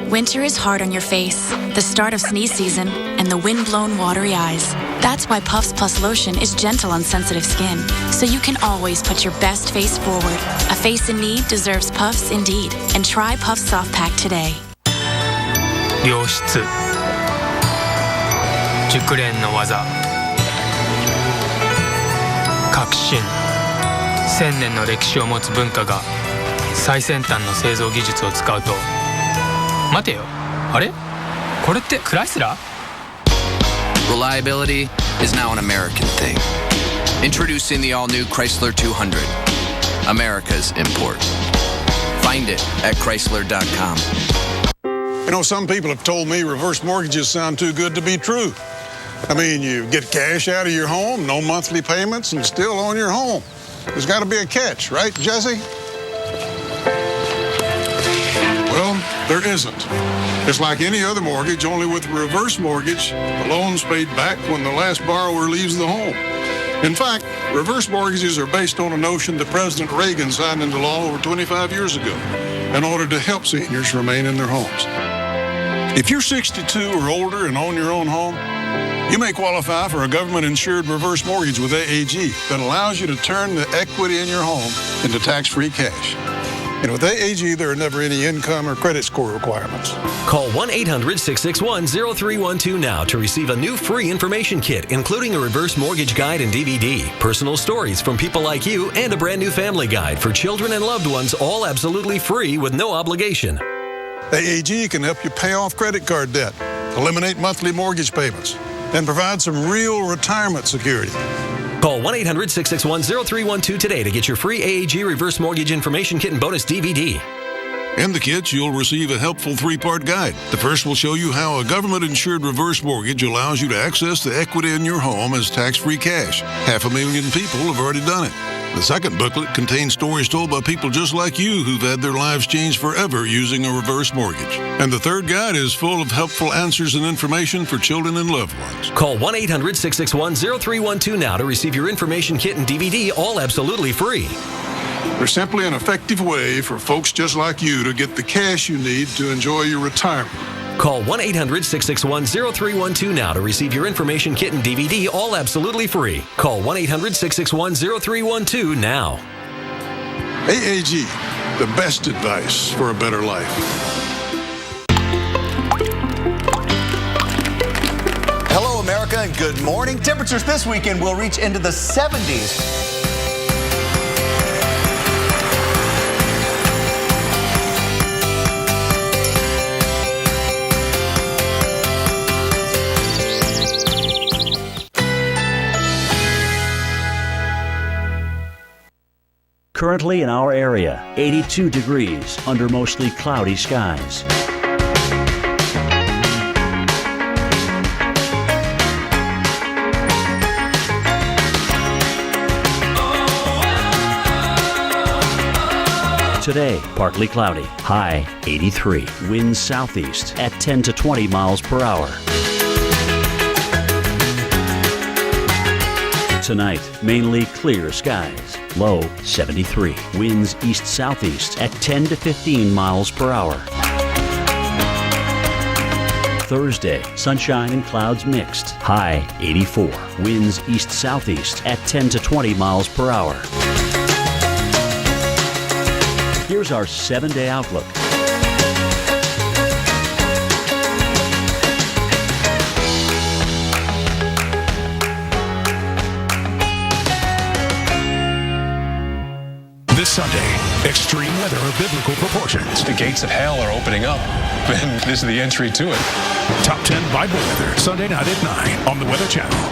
Winter is hard on your face, the start of sneeze season, and the wind-blown watery eyes. That's why Puffs Plus Lotion is gentle on sensitive skin, so you can always put your best face forward. A face in need deserves Puffs indeed. And try Puffs Soft Pack today. 良質熟練の技革新1000年の歴史を持つ文化が最先端の製造技術を使うと、待てよ、あれ？これってクライスラー？ Reliability is now an American thing. Introducing the all-new Chrysler 200, America's import. Find it at Chrysler.com. You know, some people have told me reverse mortgages sound too good to be true. I mean, you get cash out of your home, no monthly payments, and still own your home. There's got to be a catch, right, Jesse? Well, there isn't. It's like any other mortgage, only with a reverse mortgage, the loan's paid back when the last borrower leaves the home. In fact, reverse mortgages are based on a notion that President Reagan signed into law over 25 years ago in order to help seniors remain in their homes. If you're 62 or older and own your own home, you may qualify for a government-insured reverse mortgage with AAG that allows you to turn the equity in your home into tax-free cash. And with AAG, there are never any income or credit score requirements. Call 1-800-661-0312 now to receive a new free information kit, including a reverse mortgage guide and DVD, personal stories from people like you, and a brand new family guide for children and loved ones, all absolutely free with no obligation. AAG can help you pay off credit card debt, eliminate monthly mortgage payments, and provide some real retirement security. Call 1-800-661-0312 today to get your free AAG reverse mortgage information kit and bonus DVD. In the kits, you'll receive a helpful three-part guide. The first will show you how a government-insured reverse mortgage allows you to access the equity in your home as tax-free cash. 500,000 people have already done it. The second booklet contains stories told by people just like you who've had their lives changed forever using a reverse mortgage. And the third guide is full of helpful answers and information for children and loved ones. Call 1-800-661-0312 now to receive your information kit and DVD, all absolutely free. There's simply an effective way for folks just like you to get the cash you need to enjoy your retirement. Call 1-800-661-0312 now to receive your information kit and DVD, all absolutely free. Call 1-800-661-0312 now. AAG, the best advice for a better life. Hello, America, and good morning. Temperatures this weekend will reach into the 70s. Currently in our area, 82 degrees under mostly cloudy skies. Today, partly cloudy, high 83. Winds southeast at 10 to 20 miles per hour. Tonight, mainly clear skies, low 73. Winds east-southeast at 10 to 15 miles per hour. Thursday, sunshine and clouds mixed, high 84. Winds east-southeast at 10 to 20 miles per hour. Here's our 7-day outlook. This Sunday, extreme weather of biblical proportions. The gates of hell are opening up, and this is the entry to it. Top 10 Bible weather, Sunday night at 9 on the Weather Channel.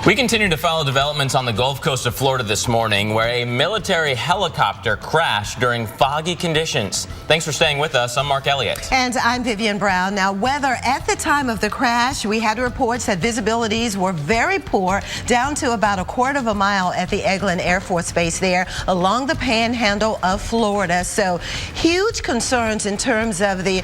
We continue to follow developments on the Gulf Coast of Florida this morning, where a military helicopter crashed during foggy conditions. Thanks for staying with us. I'm Mark Elliott. And I'm Vivian Brown. Now, weather at the time of the crash, we had reports that visibilities were very poor, down to about a quarter of a mile at the Eglin Air Force Base there along the panhandle of Florida. So huge concerns in terms of the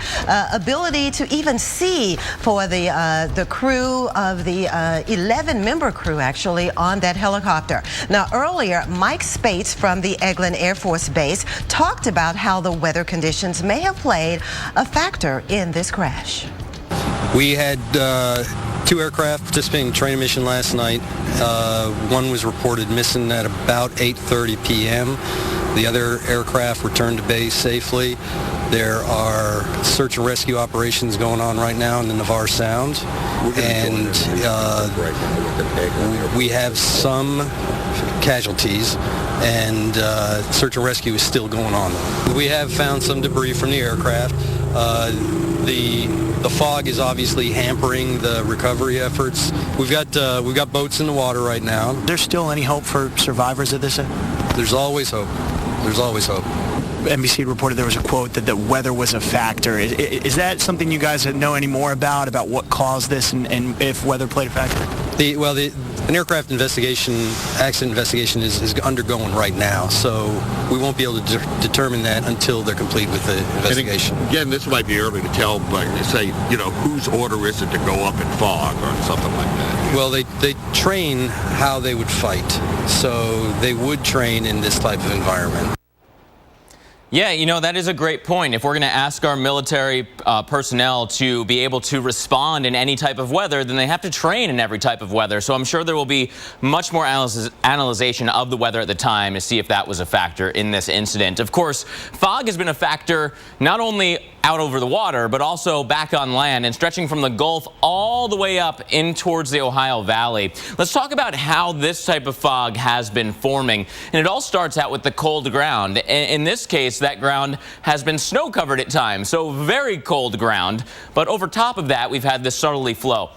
ability to even see for the crew of the 11-member crew actually on that helicopter. Now earlier, Mike Spates from the Eglin Air Force Base talked about how the weather conditions may have played a factor in this crash. We had 2 aircraft participating in a training mission last night. One was reported missing at about 8:30 p.m. The other aircraft returned to base safely. There are search and rescue operations going on right now in the Navarre Sound, and we have some casualties, and search and rescue is still going on. We have found some debris from the aircraft. The fog is obviously hampering the recovery efforts. We've got boats in the water right now. There's still any hope for survivors of this? There's always hope. There's always hope. NBC reported there was a quote that the weather was a factor. Is that something you guys know any more about what caused this and if weather played a factor? An aircraft accident investigation is undergoing right now, so we won't be able to determine that until they're complete with the investigation. And again, this might be early to tell, but say, whose order is it to go up in fog or something like that? Well, they train how they would fight, so they would train in this type of environment. Yeah, that is a great point. If we're going to ask our military personnel to be able to respond in any type of weather, then they have to train in every type of weather. So I'm sure there will be much more analyzation of the weather at the time to see if that was a factor in this incident. Of course, fog has been a factor not only out over the water, but also back on land and stretching from the Gulf all the way up in towards the Ohio Valley. Let's talk about how this type of fog has been forming. And it all starts out with the cold ground. In this case, that ground has been snow covered at times, so very cold ground. But over top of that, we've had this southerly flow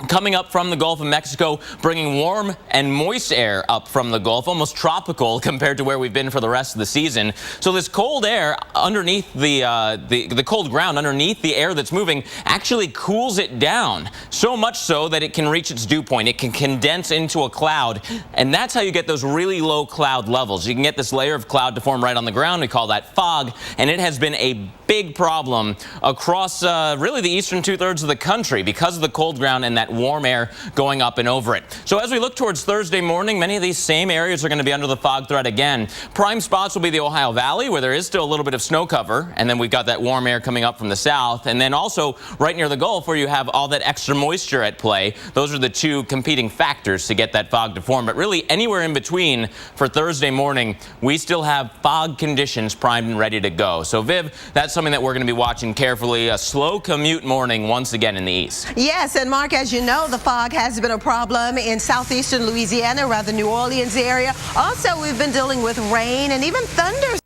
coming up from the Gulf of Mexico, bringing warm and moist air up from the Gulf, almost tropical compared to where we've been for the rest of the season. So this cold air underneath the cold ground underneath the air that's moving actually cools it down, so much so that it can reach its dew point. It can condense into a cloud, and that's how you get those really low cloud levels. You can get this layer of cloud to form right on the ground. We call that fog, and it has been a big problem across really the eastern two-thirds of the country because of the cold ground and that warm air going up and over it. So as we look towards Thursday morning, many of these same areas are going to be under the fog threat again. Prime spots will be the Ohio Valley, where there is still a little bit of snow cover, and then we've got that warm air coming up from the south, and then also right near the Gulf where you have all that extra moisture at play. Those are the two competing factors to get that fog to form. But really anywhere in between for Thursday morning, we still have fog conditions primed and ready to go. So Viv, that's something that we're going to be watching carefully. A slow commute morning once again in the east. Yes, and Mark, as you know, the fog has been a problem in southeastern Louisiana, around the New Orleans area. Also, we've been dealing with rain and even thunder.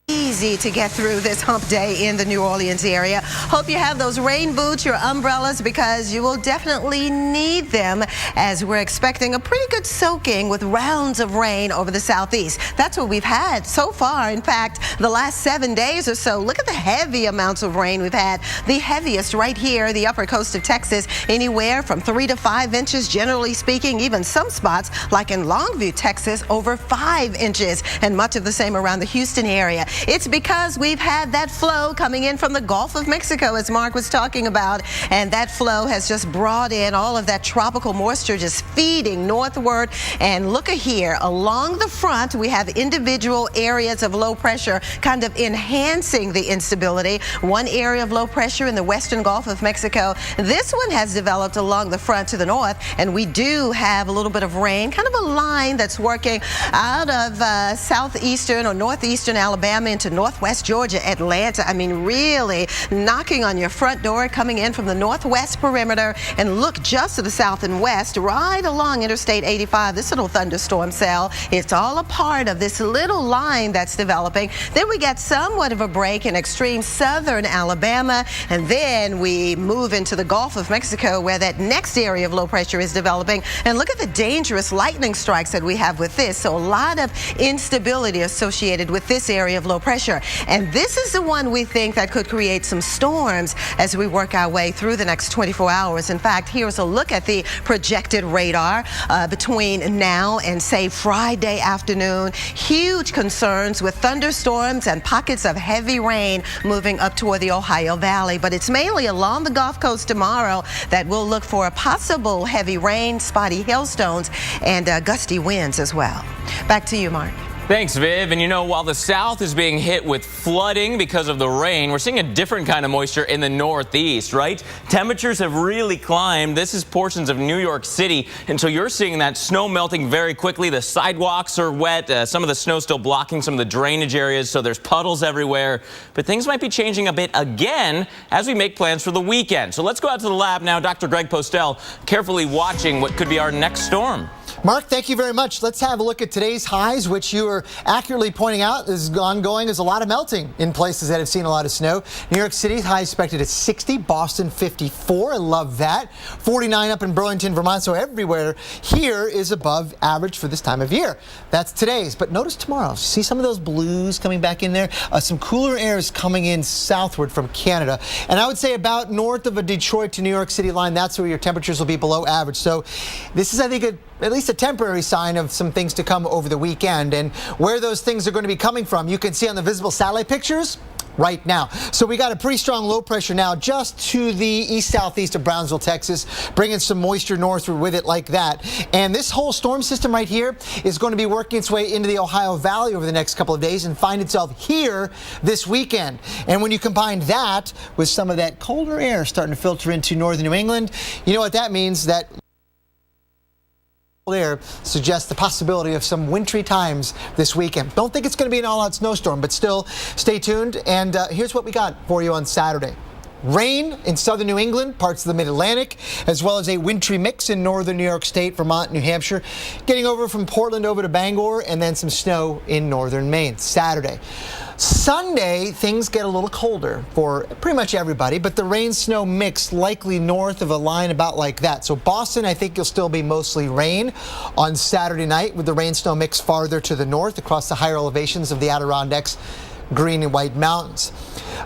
Easy to get through this hump day in the New Orleans area. Hope you have those rain boots, your umbrellas, because you will definitely need them as we're expecting a pretty good soaking with rounds of rain over the southeast. That's what we've had so far. In fact, the last 7 days or so, look at the heavy amounts of rain we've had. The heaviest right here, the upper coast of Texas, anywhere from 3 to 5 inches, generally speaking. Even some spots, like in Longview, Texas, over 5 inches, and much of the same around the Houston area. It's because we've had that flow coming in from the Gulf of Mexico, as Mark was talking about, and that flow has just brought in all of that tropical moisture just feeding northward. And look at here, along the front, we have individual areas of low pressure kind of enhancing the instability. One area of low pressure in the western Gulf of Mexico. This one has developed along the front to the north, and we do have a little bit of rain, kind of a line that's working out of southeastern or northeastern Alabama into northwest Georgia, Atlanta. I mean, really knocking on your front door, coming in from the northwest perimeter. And look just to the south and west, right along Interstate 85, this little thunderstorm cell. It's all a part of this little line that's developing. Then we get somewhat of a break in extreme southern Alabama, and then we move into the Gulf of Mexico, where that next area of low pressure is developing. And look at the dangerous lightning strikes that we have with this. So a lot of instability associated with this area of low pressure. And this is the one we think that could create some storms as we work our way through the next 24 hours. In fact, here's a look at the projected radar between now and, say, Friday afternoon. Huge concerns with thunderstorms and pockets of heavy rain moving up toward the Ohio Valley. But it's mainly along the Gulf Coast tomorrow that we'll look for a possible heavy rain, spotty hailstones, and gusty winds as well. Back to you, Mark. Thanks, Viv. And you know, while the South is being hit with flooding because of the rain, we're seeing a different kind of moisture in the Northeast, right? Temperatures have really climbed. This is portions of New York City. And so you're seeing that snow melting very quickly. The sidewalks are wet. Some of the snow still blocking some of the drainage areas, so there's puddles everywhere. But things might be changing a bit again as we make plans for the weekend. So let's go out to the lab now. Dr. Greg Postel carefully watching what could be our next storm. Mark, thank you very much. Let's have a look at today's highs, which you are accurately pointing out is ongoing. There's a lot of melting in places that have seen a lot of snow. New York City, high expected at 60, Boston 54. I love that. 49 up in Burlington, Vermont. So everywhere here is above average for this time of year. That's today's. But notice tomorrow. See some of those blues coming back in there? Some cooler air is coming in southward from Canada. And I would say about north of a Detroit to New York City line, that's where your temperatures will be below average. So this is, I think, at least a temporary sign of some things to come over the weekend. And where those things are going to be coming from, you can see on the visible satellite pictures right now. So we got a pretty strong low pressure now just to the east-southeast of Brownsville, Texas, bringing some moisture northward with it like that. And this whole storm system right here is going to be working its way into the Ohio Valley over the next couple of days and find itself here this weekend. And when you combine that with some of that colder air starting to filter into northern New England, you know what that means? That air suggests the possibility of some wintry times this weekend. Don't think it's going to be an all-out snowstorm, but still stay tuned. And here's what we got for you on Saturday. Rain in southern New England, parts of the mid-Atlantic, as well as a wintry mix in northern New York State, Vermont, New Hampshire, getting over from Portland over to Bangor, and then some snow in northern Maine. Saturday. Sunday, things get a little colder for pretty much everybody, but the rain-snow mix likely north of a line about like that. So Boston, I think you'll still be mostly rain on Saturday night with the rain-snow mix farther to the north across the higher elevations of the Adirondacks, Green and White Mountains.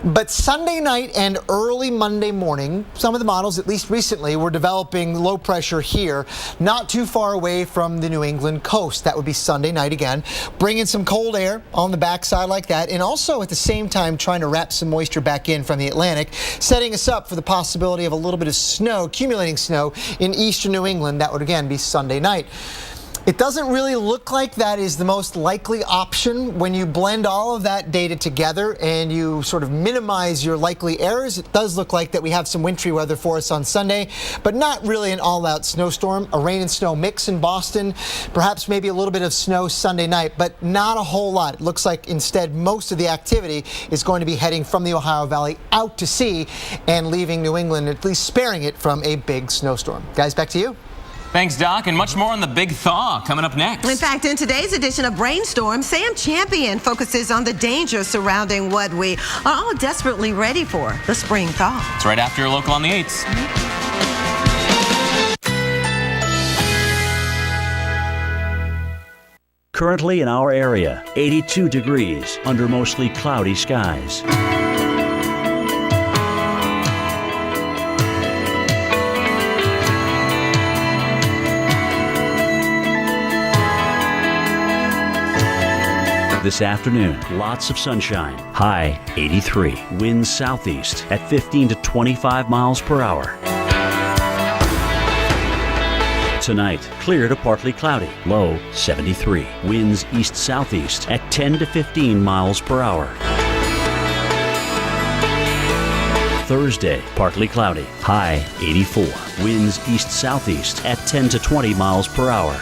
But Sunday night and early Monday morning, some of the models, at least recently, were developing low pressure here, not too far away from the New England coast. That would be Sunday night again, bringing some cold air on the backside like that, and also at the same time trying to wrap some moisture back in from the Atlantic, setting us up for the possibility of a little bit of snow, accumulating snow in eastern New England. That would again be Sunday night. It doesn't really look like that is the most likely option when you blend all of that data together and you sort of minimize your likely errors. It does look like that we have some wintry weather for us on Sunday, but not really an all-out snowstorm. A rain and snow mix in Boston, perhaps maybe a little bit of snow Sunday night, but not a whole lot. It looks like instead most of the activity is going to be heading from the Ohio Valley out to sea and leaving New England, at least sparing it from a big snowstorm. Guys, back to you. Thanks, Doc, and much more on the big thaw coming up next. In fact, in today's edition of Brainstorm, Sam Champion focuses on the dangers surrounding what we are all desperately ready for, the spring thaw. It's right after your local on the 8s. Currently in our area, 82 degrees under mostly cloudy skies. This afternoon, lots of sunshine. High 83. Winds southeast at 15 to 25 miles per hour. Tonight, clear to partly cloudy. Low 73. Winds east-southeast at 10 to 15 miles per hour. Thursday, partly cloudy. High 84. Winds east-southeast at 10 to 20 miles per hour.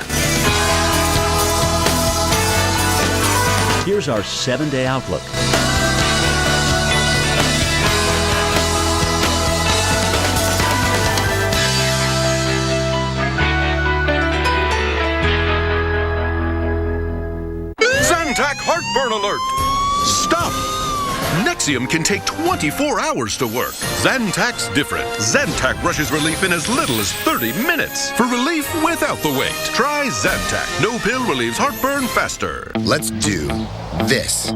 Here's our 7-day outlook. Zantac heartburn alert! Stop! Nexium can take 24 hours to work. Zantac's different. Zantac rushes relief in as little as 30 minutes. For relief without the wait, try Zantac. No pill relieves heartburn faster. Let's do this.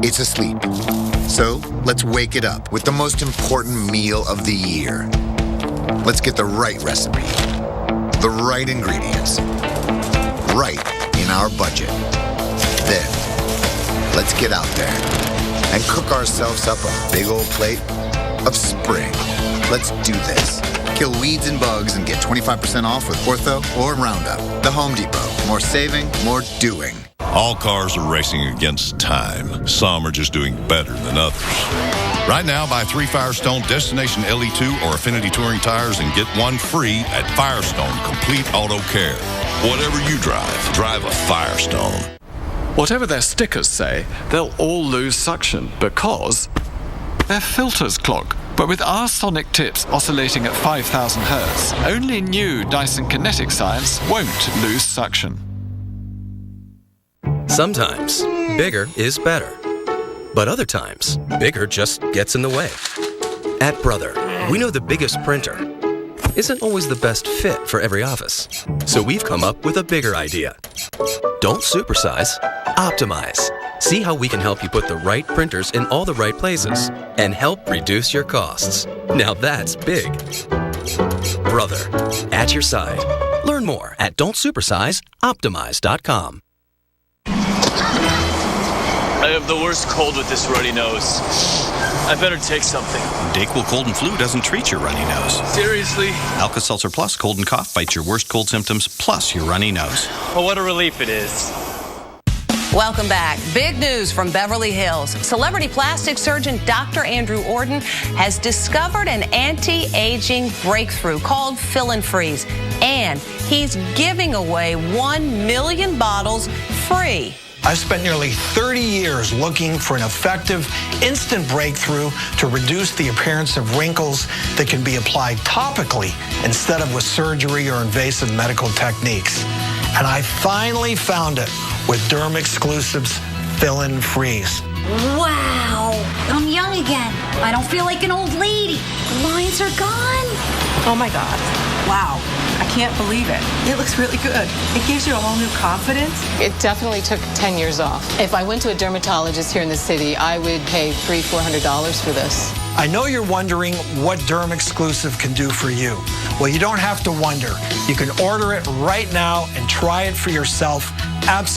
It's asleep. So let's wake it up with the most important meal of the year. Let's get the right recipe, the right ingredients, right in our budget. Then, let's get out there and cook ourselves up a big old plate of spring. Let's do this. Kill weeds and bugs and get 25% off with Ortho or Roundup. The Home Depot. More saving, more doing. All cars are racing against time. Some are just doing better than others. Right now, buy 3 Firestone Destination LE2 or Affinity Touring tires and get 1 free at Firestone Complete Auto Care. Whatever you drive a Firestone. Whatever their stickers say, they'll all lose suction because their filters clog. But with our sonic tips oscillating at 5,000 Hertz, only new Dyson Kinetic Science won't lose suction. Sometimes, bigger is better. But other times, bigger just gets in the way. At Brother, we know the biggest printer isn't always the best fit for every office. So we've come up with a bigger idea. Don't supersize, optimize. See how we can help you put the right printers in all the right places and help reduce your costs. Now that's big. Brother, at your side. Learn more at don'tsupersizeoptimize.com. I have the worst cold with this runny nose. I better take something. Dayquil Cold and Flu doesn't treat your runny nose. Seriously? Alka-Seltzer Plus Cold and Cough fights your worst cold symptoms plus your runny nose. Well, what a relief it is. Welcome back. Big news from Beverly Hills. Celebrity plastic surgeon Dr. Andrew Orden has discovered an anti-aging breakthrough called Fill and Freeze. And he's giving away 1 million bottles free. I've spent nearly 30 years looking for an effective, instant breakthrough to reduce the appearance of wrinkles that can be applied topically instead of with surgery or invasive medical techniques. And I finally found it with Derm Exclusives Fill and Freeze. Wow, I'm young again. I don't feel like an old lady. The lines are gone. Oh my God. Wow. I can't believe it. It looks really good. It gives you a whole new confidence. It definitely took 10 years off. If I went to a dermatologist here in the city, I would pay $300-400 for this. I know you're wondering what Derm Exclusive can do for you. Well, you don't have to wonder. You can order it right now and try it for yourself. Absolutely.